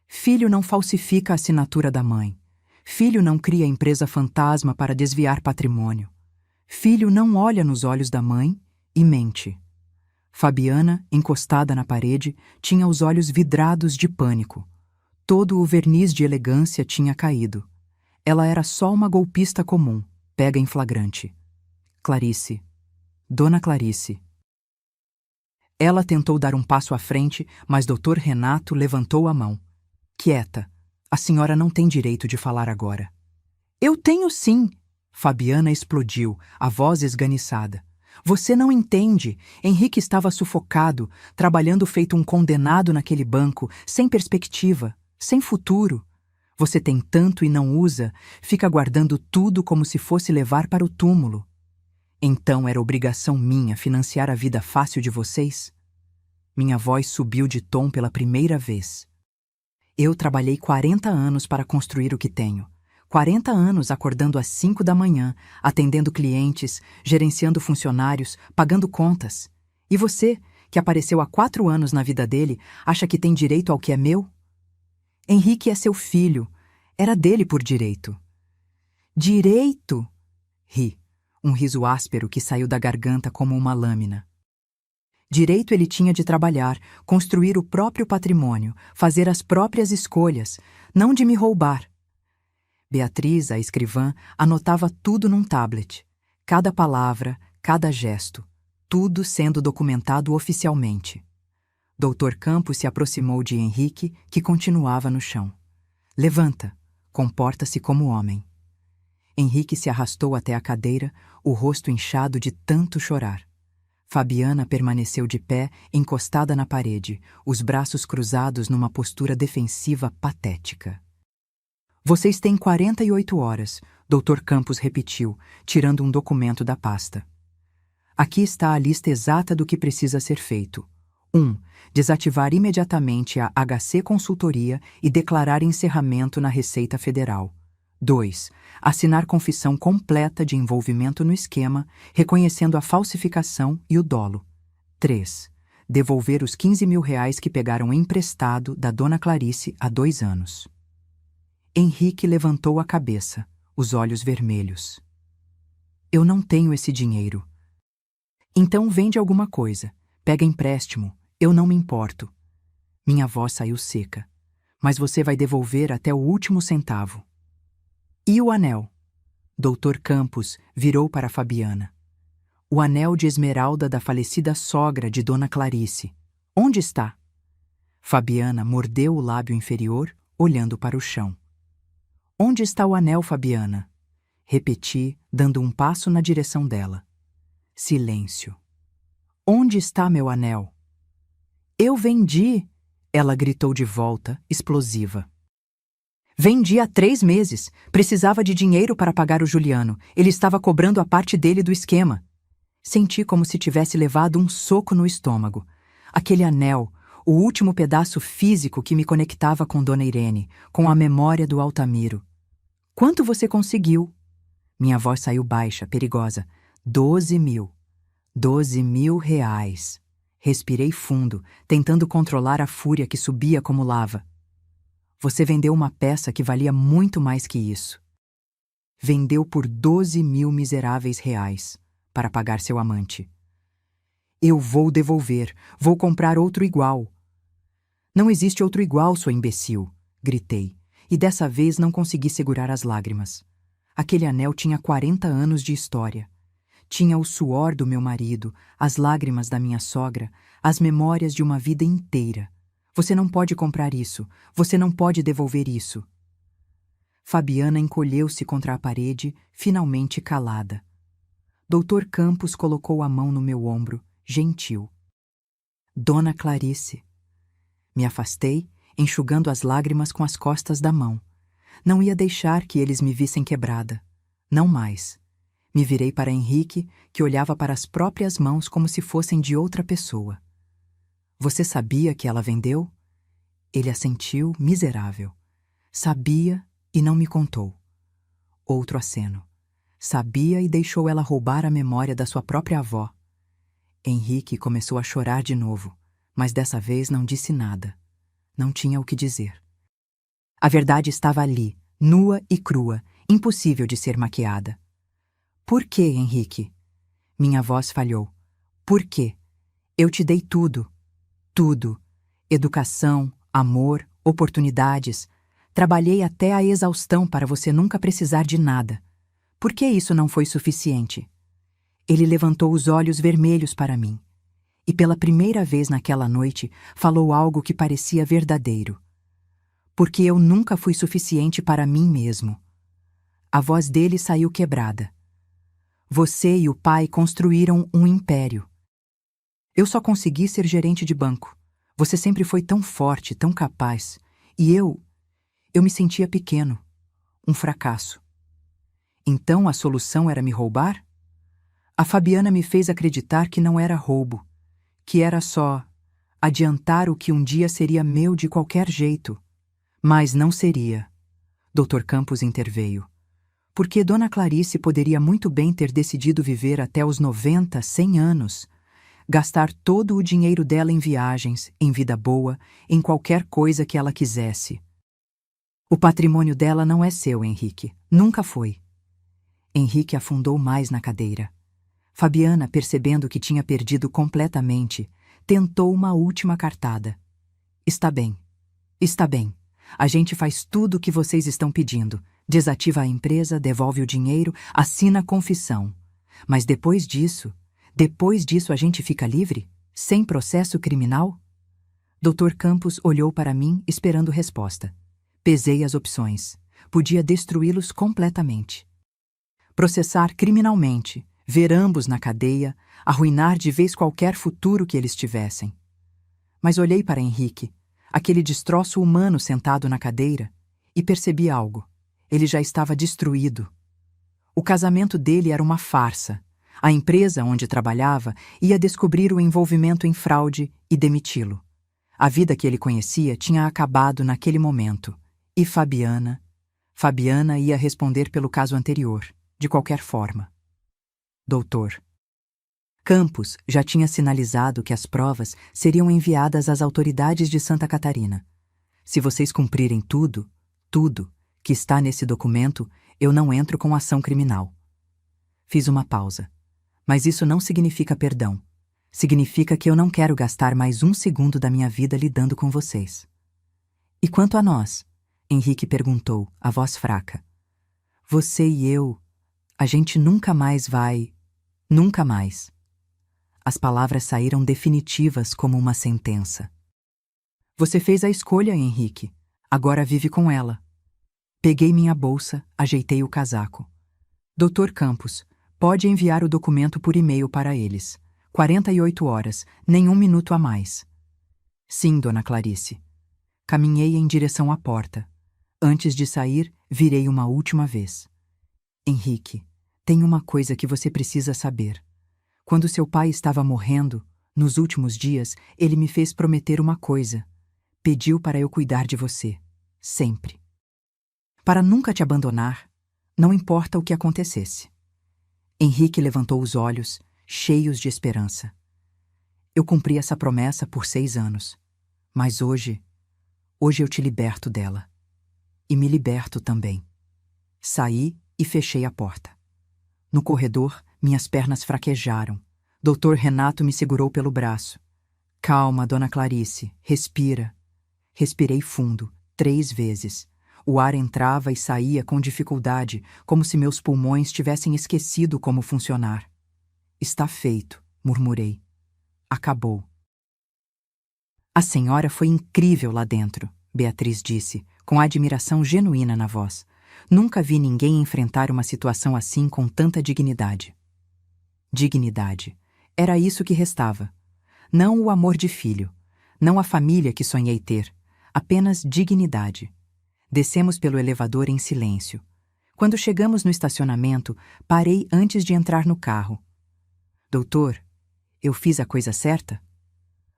Filho não falsifica a assinatura da mãe. Filho não cria empresa fantasma para desviar patrimônio. Filho não olha nos olhos da mãe e mente. Fabiana, encostada na parede, tinha os olhos vidrados de pânico. Todo o verniz de elegância tinha caído. Ela era só uma golpista comum, pega em flagrante. Clarice. Dona Clarice. Ela tentou dar um passo à frente, mas Dr. Renato levantou a mão. Quieta. A senhora não tem direito de falar agora. Eu tenho sim. Fabiana explodiu, a voz esganiçada. Você não entende. Henrique estava sufocado, trabalhando feito um condenado naquele banco, sem perspectiva, sem futuro. Você tem tanto e não usa, fica guardando tudo como se fosse levar para o túmulo. Então era obrigação minha financiar a vida fácil de vocês? Minha voz subiu de tom pela primeira vez. Eu trabalhei 40 anos para construir o que tenho. 40 anos acordando às 5 da manhã, atendendo clientes, gerenciando funcionários, pagando contas. E você, que apareceu há 4 anos na vida dele, acha que tem direito ao que é meu? Henrique é seu filho. Era dele por direito. Direito? Ri. Um riso áspero que saiu da garganta como uma lâmina. Direito ele tinha de trabalhar, construir o próprio patrimônio, fazer as próprias escolhas, não de me roubar. Beatriz, a escrivã, anotava tudo num tablet. Cada palavra, cada gesto, tudo sendo documentado oficialmente. Dr. Campos se aproximou de Henrique, que continuava no chão. Levanta, comporta-se como homem. Henrique se arrastou até a cadeira, o rosto inchado de tanto chorar. Fabiana permaneceu de pé, encostada na parede, os braços cruzados numa postura defensiva patética. Vocês têm 48 horas, Dr. Campos repetiu, tirando um documento da pasta. Aqui está a lista exata do que precisa ser feito. 1. Desativar imediatamente a HC Consultoria e declarar encerramento na Receita Federal. 2. Assinar confissão completa de envolvimento no esquema, reconhecendo a falsificação e o dolo. 3. Devolver os R$ 15.000 que pegaram emprestado da Dona Clarice há 2 anos. Henrique levantou a cabeça, os olhos vermelhos. Eu não tenho esse dinheiro. Então vende alguma coisa, pega empréstimo, eu não me importo. Minha voz saiu seca, mas você vai devolver até o último centavo. E o anel? Dr. Campos virou para Fabiana. O anel de esmeralda da falecida sogra de Dona Clarice. Onde está? Fabiana mordeu o lábio inferior, olhando para o chão. Onde está o anel, Fabiana? Repeti, dando um passo na direção dela. Silêncio. Onde está meu anel? Eu vendi! Ela gritou de volta, explosiva. Vendi há 3 meses. Precisava de dinheiro para pagar o Juliano. Ele estava cobrando a parte dele do esquema. Senti como se tivesse levado um soco no estômago. Aquele anel, o último pedaço físico que me conectava com Dona Irene, com a memória do Altamiro. Quanto você conseguiu? Minha voz saiu baixa, perigosa. 12.000. 12.000 reais. Respirei fundo, tentando controlar a fúria que subia como lava. Você vendeu uma peça que valia muito mais que isso. Vendeu por 12.000 miseráveis reais, para pagar seu amante. Eu vou devolver, vou comprar outro igual. Não existe outro igual, sua imbecil, gritei, e dessa vez não consegui segurar as lágrimas. Aquele anel tinha 40 anos de história. Tinha o suor do meu marido, as lágrimas da minha sogra, as memórias de uma vida inteira. Você não pode comprar isso. Você não pode devolver isso. Fabiana encolheu-se contra a parede, finalmente calada. Dr. Campos colocou a mão no meu ombro, gentil. Dona Clarice. Me afastei, enxugando as lágrimas com as costas da mão. Não ia deixar que eles me vissem quebrada. Não mais. Me virei para Henrique, que olhava para as próprias mãos como se fossem de outra pessoa. Você sabia que ela vendeu? Ele assentiu, miserável. Sabia e não me contou. Outro aceno. Sabia e deixou ela roubar a memória da sua própria avó. Henrique começou a chorar de novo, mas dessa vez não disse nada. Não tinha o que dizer. A verdade estava ali, nua e crua, impossível de ser maquiada. Por que, Henrique? Minha voz falhou. Por quê? Eu te dei tudo. Tudo. Educação, amor, oportunidades. Trabalhei até a exaustão para você nunca precisar de nada. Por que isso não foi suficiente? Ele levantou os olhos vermelhos para mim. E pela primeira vez naquela noite falou algo que parecia verdadeiro. Porque eu nunca fui suficiente para mim mesmo. A voz dele saiu quebrada. Você e o pai construíram um império. Eu só consegui ser gerente de banco. Você sempre foi tão forte, tão capaz. E eu me sentia pequeno. Um fracasso. Então a solução era me roubar? A Fabiana me fez acreditar que não era roubo. Que era só adiantar o que um dia seria meu de qualquer jeito. Mas não seria. Dr. Campos interveio. Porque Dona Clarice poderia muito bem ter decidido viver até os 90, 100 anos, gastar todo o dinheiro dela em viagens, em vida boa, em qualquer coisa que ela quisesse. O patrimônio dela não é seu, Henrique. Nunca foi. Henrique afundou mais na cadeira. Fabiana, percebendo que tinha perdido completamente, tentou uma última cartada. Está bem. Está bem. A gente faz tudo o que vocês estão pedindo. Desativa a empresa, devolve o dinheiro, assina a confissão. Mas depois disso a gente fica livre? Sem processo criminal? Dr. Campos olhou para mim, esperando resposta. Pesei as opções. Podia destruí-los completamente. Processar criminalmente, ver ambos na cadeia, arruinar de vez qualquer futuro que eles tivessem. Mas olhei para Henrique, aquele destroço humano sentado na cadeira, e percebi algo. Ele já estava destruído. O casamento dele era uma farsa. A empresa onde trabalhava ia descobrir o envolvimento em fraude e demiti-lo. A vida que ele conhecia tinha acabado naquele momento. E Fabiana ia responder pelo caso anterior, de qualquer forma. Doutor Campos já tinha sinalizado que as provas seriam enviadas às autoridades de Santa Catarina. Se vocês cumprirem tudo que está nesse documento, eu não entro com ação criminal. Fiz uma pausa. Mas isso não significa perdão. Significa que eu não quero gastar mais um segundo da minha vida lidando com vocês. E quanto a nós? Henrique perguntou, a voz fraca. Você e eu, a gente nunca mais vai... Nunca mais. As palavras saíram definitivas como uma sentença. Você fez a escolha, Henrique. Agora vive com ela. Peguei minha bolsa, ajeitei o casaco. Dr. Campos, pode enviar o documento por e-mail para eles. 48 horas, nem um minuto a mais. Sim, Dona Clarice. Caminhei em direção à porta. Antes de sair, virei uma última vez. Henrique, tem uma coisa que você precisa saber. Quando seu pai estava morrendo, nos últimos dias, ele me fez prometer uma coisa. Pediu para eu cuidar de você. Sempre. Para nunca te abandonar, não importa o que acontecesse. Henrique levantou os olhos, cheios de esperança. Eu cumpri essa promessa por 6 anos. Mas hoje eu te liberto dela. E me liberto também. Saí e fechei a porta. No corredor, minhas pernas fraquejaram. Dr. Renato me segurou pelo braço. Calma, Dona Clarice, respira. Respirei fundo, 3 vezes. O ar entrava e saía com dificuldade, como se meus pulmões tivessem esquecido como funcionar. Está feito, murmurei. Acabou. A senhora foi incrível lá dentro, Beatriz disse, com admiração genuína na voz. Nunca vi ninguém enfrentar uma situação assim com tanta dignidade. Dignidade. Era isso que restava. Não o amor de filho, não a família que sonhei ter, apenas dignidade. Descemos pelo elevador em silêncio. Quando chegamos no estacionamento, parei antes de entrar no carro. Doutor, eu fiz a coisa certa?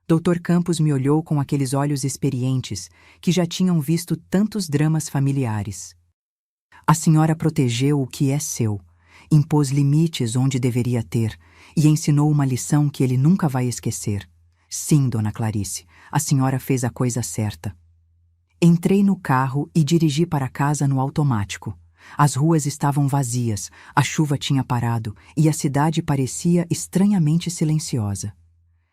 Dr. Campos me olhou com aqueles olhos experientes que já tinham visto tantos dramas familiares. A senhora protegeu o que é seu, impôs limites onde deveria ter e ensinou uma lição que ele nunca vai esquecer. Sim, Dona Clarice, a senhora fez a coisa certa. Entrei no carro e dirigi para casa no automático. As ruas estavam vazias, a chuva tinha parado e a cidade parecia estranhamente silenciosa.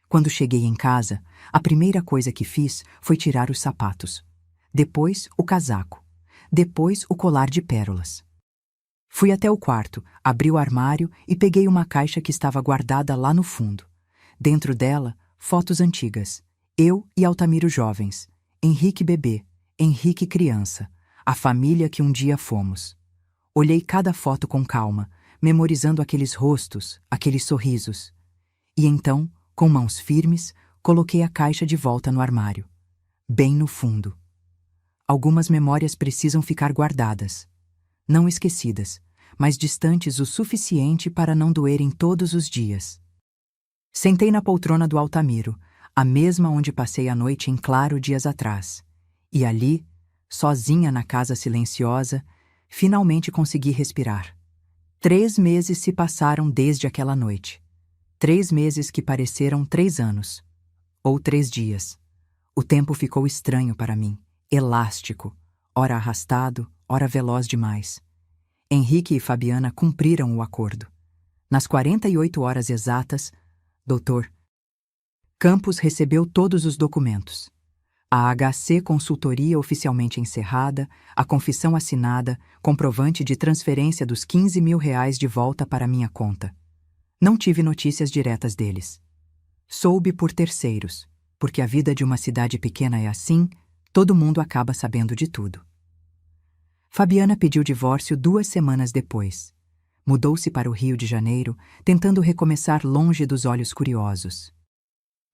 Quando cheguei em casa, a primeira coisa que fiz foi tirar os sapatos. Depois, o casaco. Depois, o colar de pérolas. Fui até o quarto, abri o armário e peguei uma caixa que estava guardada lá no fundo. Dentro dela, fotos antigas. Eu e Altamiro jovens. Henrique bebê. Henrique criança. A família que um dia fomos. Olhei cada foto com calma, memorizando aqueles rostos, aqueles sorrisos. E então, com mãos firmes, coloquei a caixa de volta no armário. Bem no fundo. Algumas memórias precisam ficar guardadas. Não esquecidas, mas distantes o suficiente para não doerem todos os dias. Sentei na poltrona do Altamiro, a mesma onde passei a noite em claro dias atrás. E ali, sozinha na casa silenciosa, finalmente consegui respirar. 3 meses se passaram desde aquela noite. 3 meses que pareceram 3 anos. Ou 3 dias. O tempo ficou estranho para mim, elástico, ora arrastado, ora veloz demais. Henrique e Fabiana cumpriram o acordo. Nas 48 horas exatas, Dr. Campos recebeu todos os documentos. A HC Consultoria oficialmente encerrada, a confissão assinada, comprovante de transferência dos R$ 15.000 de volta para minha conta. Não tive notícias diretas deles. Soube por terceiros, porque a vida de uma cidade pequena é assim, todo mundo acaba sabendo de tudo. Fabiana pediu divórcio 2 semanas depois. Mudou-se para o Rio de Janeiro, tentando recomeçar longe dos olhos curiosos.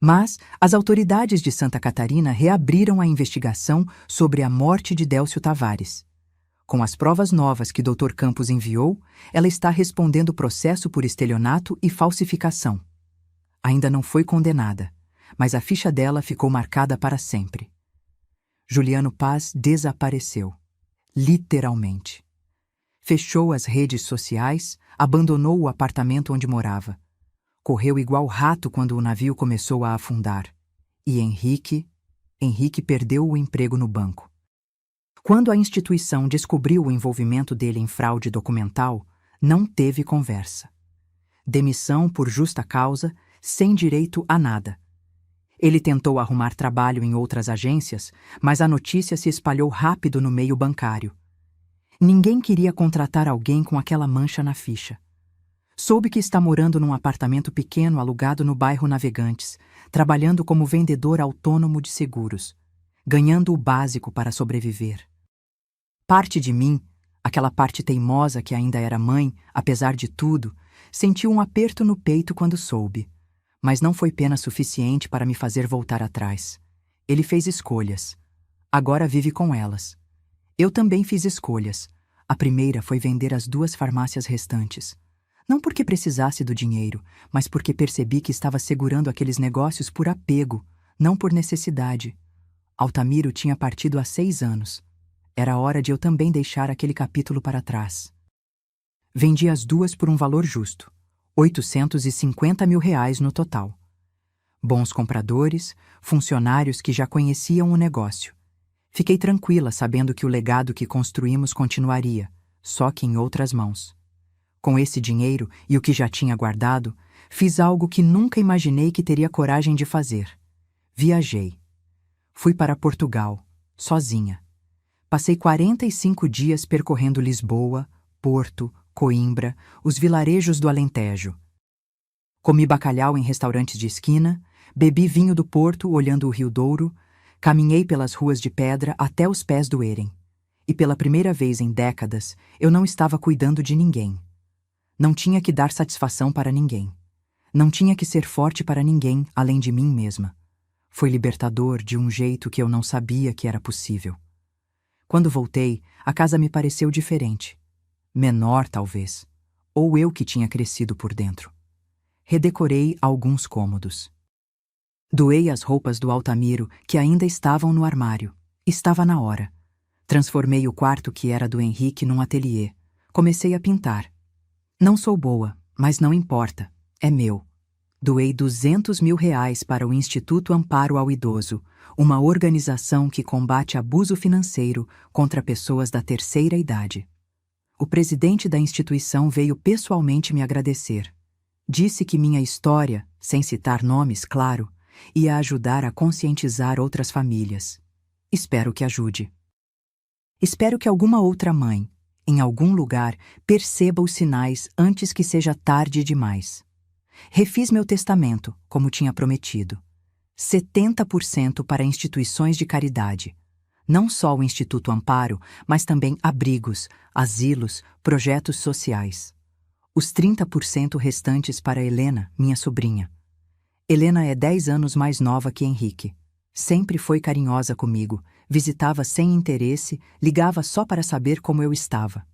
Mas as autoridades de Santa Catarina reabriram a investigação sobre a morte de Délcio Tavares. Com as provas novas que Dr. Campos enviou, ela está respondendo o processo por estelionato e falsificação. Ainda não foi condenada, mas a ficha dela ficou marcada para sempre. Juliano Paz desapareceu. Literalmente. Fechou as redes sociais, abandonou o apartamento onde morava. Correu igual rato quando o navio começou a afundar. E Henrique perdeu o emprego no banco. Quando a instituição descobriu o envolvimento dele em fraude documental, não teve conversa. Demissão por justa causa, sem direito a nada. Ele tentou arrumar trabalho em outras agências, mas a notícia se espalhou rápido no meio bancário. Ninguém queria contratar alguém com aquela mancha na ficha. Soube que está morando num apartamento pequeno alugado no bairro Navegantes, trabalhando como vendedor autônomo de seguros, ganhando o básico para sobreviver. Parte de mim, aquela parte teimosa que ainda era mãe, apesar de tudo, sentiu um aperto no peito quando soube. Mas não foi pena suficiente para me fazer voltar atrás. Ele fez escolhas. Agora vive com elas. Eu também fiz escolhas. A primeira foi vender as 2 farmácias restantes. Não porque precisasse do dinheiro, mas porque percebi que estava segurando aqueles negócios por apego, não por necessidade. Altamiro tinha partido há 6 anos. Era hora de eu também deixar aquele capítulo para trás. Vendi as 2 por um valor justo. R$ 850.000 no total. Bons compradores, funcionários que já conheciam o negócio. Fiquei tranquila sabendo que o legado que construímos continuaria, só que em outras mãos. Com esse dinheiro e o que já tinha guardado, fiz algo que nunca imaginei que teria coragem de fazer. Viajei. Fui para Portugal, sozinha. Passei 45 dias percorrendo Lisboa, Porto, Coimbra, os vilarejos do Alentejo. Comi bacalhau em restaurantes de esquina, bebi vinho do Porto olhando o Rio Douro, caminhei pelas ruas de pedra até os pés doerem. E pela primeira vez em décadas, eu não estava cuidando de ninguém. Não tinha que dar satisfação para ninguém. Não tinha que ser forte para ninguém, além de mim mesma. Foi libertador de um jeito que eu não sabia que era possível. Quando voltei, a casa me pareceu diferente. Menor, talvez. Ou eu que tinha crescido por dentro. Redecorei alguns cômodos. Doei as roupas do Altamiro, que ainda estavam no armário. Estava na hora. Transformei o quarto que era do Henrique num ateliê. Comecei a pintar. Não sou boa, mas não importa. É meu. Doei R$ 200.000 para o Instituto Amparo ao Idoso, uma organização que combate abuso financeiro contra pessoas da terceira idade. O presidente da instituição veio pessoalmente me agradecer. Disse que minha história, sem citar nomes, claro, ia ajudar a conscientizar outras famílias. Espero que ajude. Espero que alguma outra mãe, em algum lugar, perceba os sinais antes que seja tarde demais. Refiz meu testamento, como tinha prometido. 70% para instituições de caridade. Não só o Instituto Amparo, mas também abrigos, asilos, projetos sociais. Os 30% restantes para Helena, minha sobrinha. Helena é 10 anos mais nova que Henrique. Sempre foi carinhosa comigo, visitava sem interesse, ligava só para saber como eu estava.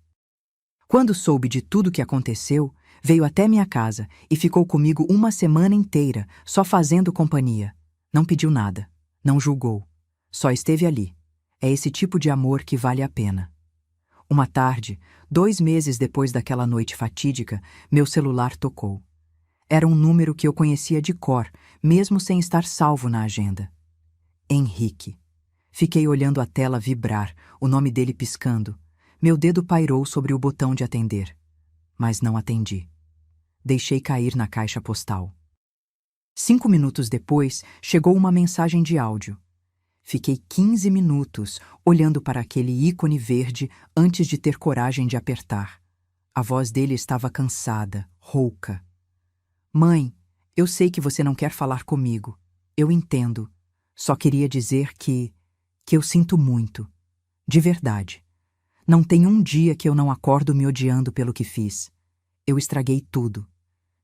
Quando soube de tudo o que aconteceu, veio até minha casa e ficou comigo uma semana inteira, só fazendo companhia. Não pediu nada, não julgou. Só esteve ali, É esse tipo de amor que vale a pena. Uma tarde, 2 meses depois daquela noite fatídica, meu celular tocou. Era um número que eu conhecia de cor, mesmo sem estar salvo na agenda. Henrique. Fiquei olhando a tela vibrar, o nome dele piscando. Meu dedo pairou sobre o botão de atender. Mas não atendi. Deixei cair na caixa postal. 5 minutos depois, chegou uma mensagem de áudio. Fiquei 15 minutos olhando para aquele ícone verde antes de ter coragem de apertar. A voz dele estava cansada, rouca. Mãe, eu sei que você não quer falar comigo. Eu entendo. Só queria dizer que eu sinto muito. De verdade. Não tem um dia que eu não acordo me odiando pelo que fiz. Eu estraguei tudo.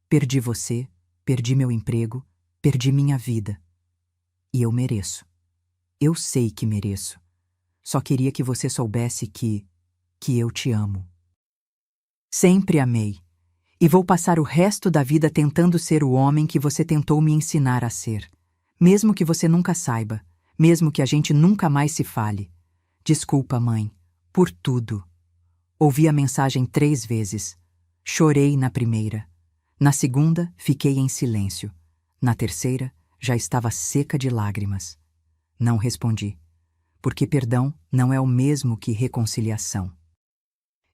Perdi você, perdi meu emprego, perdi minha vida. E eu mereço. Eu sei que mereço. Só queria que você soubesse que eu te amo. Sempre amei. E vou passar o resto da vida tentando ser o homem que você tentou me ensinar a ser. Mesmo que você nunca saiba. Mesmo que a gente nunca mais se fale. Desculpa, mãe, por tudo. Ouvi a mensagem 3 vezes. Chorei na primeira. Na segunda, fiquei em silêncio. Na terceira, já estava seca de lágrimas. Não respondi, porque perdão não é o mesmo que reconciliação.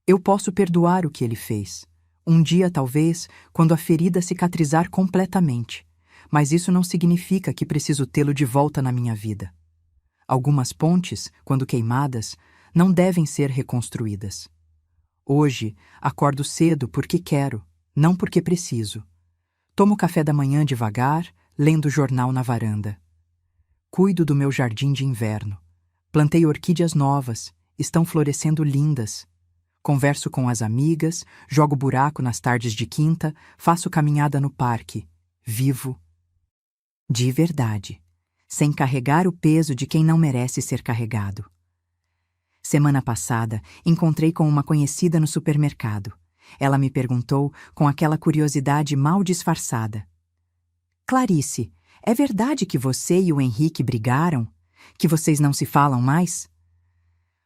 Eu posso perdoar o que ele fez. Um dia, talvez, quando a ferida cicatrizar completamente. Mas isso não significa que preciso tê-lo de volta na minha vida. Algumas pontes, quando queimadas, não devem ser reconstruídas. Hoje, acordo cedo porque quero, não porque preciso. Tomo café da manhã devagar, lendo jornal na varanda. Cuido do meu jardim de inverno. Plantei orquídeas novas, estão florescendo lindas. Converso com as amigas, jogo buraco nas tardes de quinta, faço caminhada no parque. Vivo. De verdade. Sem carregar o peso de quem não merece ser carregado. Semana passada, encontrei com uma conhecida no supermercado. Ela me perguntou com aquela curiosidade mal disfarçada. Clarice, é verdade que você e o Henrique brigaram? Que vocês não se falam mais?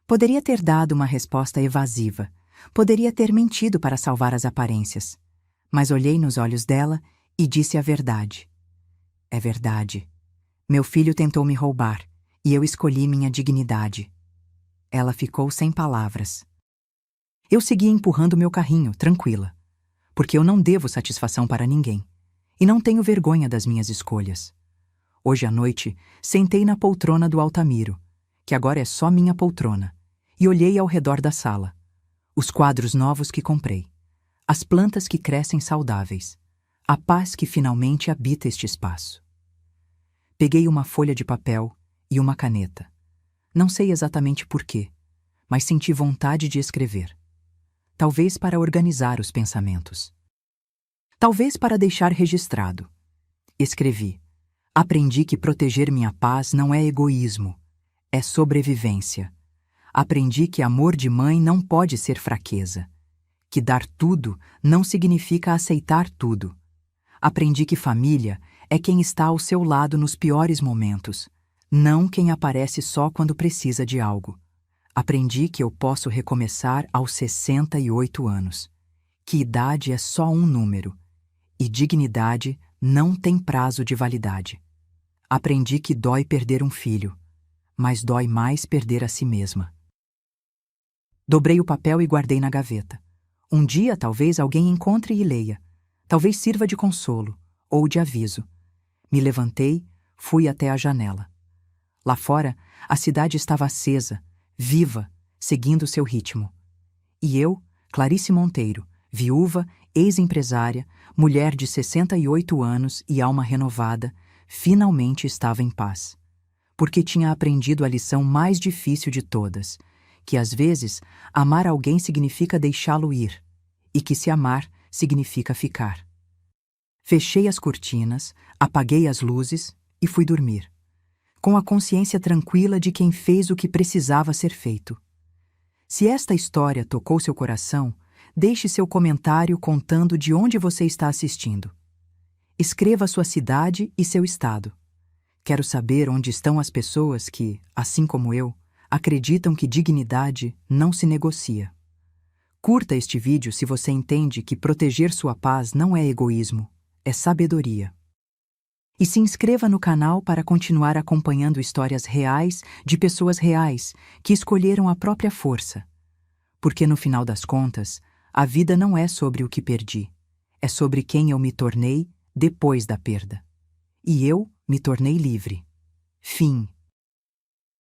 Poderia ter dado uma resposta evasiva. Poderia ter mentido para salvar as aparências. Mas olhei nos olhos dela e disse a verdade. É verdade. Meu filho tentou me roubar, e eu escolhi minha dignidade. Ela ficou sem palavras. Eu segui empurrando meu carrinho, tranquila, porque eu não devo satisfação para ninguém, e não tenho vergonha das minhas escolhas. Hoje à noite, sentei na poltrona do Altamiro, que agora é só minha poltrona, e olhei ao redor da sala. Os quadros novos que comprei, as plantas que crescem saudáveis, a paz que finalmente habita este espaço. Peguei uma folha de papel e uma caneta. Não sei exatamente por quê, mas senti vontade de escrever. Talvez para organizar os pensamentos. Talvez para deixar registrado. Escrevi. Aprendi que proteger minha paz não é egoísmo, é sobrevivência. Aprendi que amor de mãe não pode ser fraqueza. Que dar tudo não significa aceitar tudo. Aprendi que família é quem está ao seu lado nos piores momentos, não quem aparece só quando precisa de algo. Aprendi que eu posso recomeçar aos 68 anos, que idade é só um número, e dignidade não tem prazo de validade. Aprendi que dói perder um filho, mas dói mais perder a si mesma. Dobrei o papel e guardei na gaveta. Um dia talvez alguém encontre e leia. Talvez sirva de consolo, ou de aviso. Me levantei, fui até a janela. Lá fora, a cidade estava acesa, viva, seguindo seu ritmo. E eu, Clarice Monteiro, viúva, ex-empresária, mulher de 68 anos e alma renovada, finalmente estava em paz. Porque tinha aprendido a lição mais difícil de todas, que às vezes amar alguém significa deixá-lo ir, e que se amar significa ficar. Fechei as cortinas, apaguei as luzes e fui dormir, com a consciência tranquila de quem fez o que precisava ser feito. Se esta história tocou seu coração, deixe seu comentário contando de onde você está assistindo. Escreva sua cidade e seu estado. Quero saber onde estão as pessoas que, assim como eu, acreditam que dignidade não se negocia. Curta este vídeo se você entende que proteger sua paz não é egoísmo, é sabedoria. E se inscreva no canal para continuar acompanhando histórias reais de pessoas reais que escolheram a própria força. Porque no final das contas, a vida não é sobre o que perdi, é sobre quem eu me tornei depois da perda. E eu me tornei livre. Fim.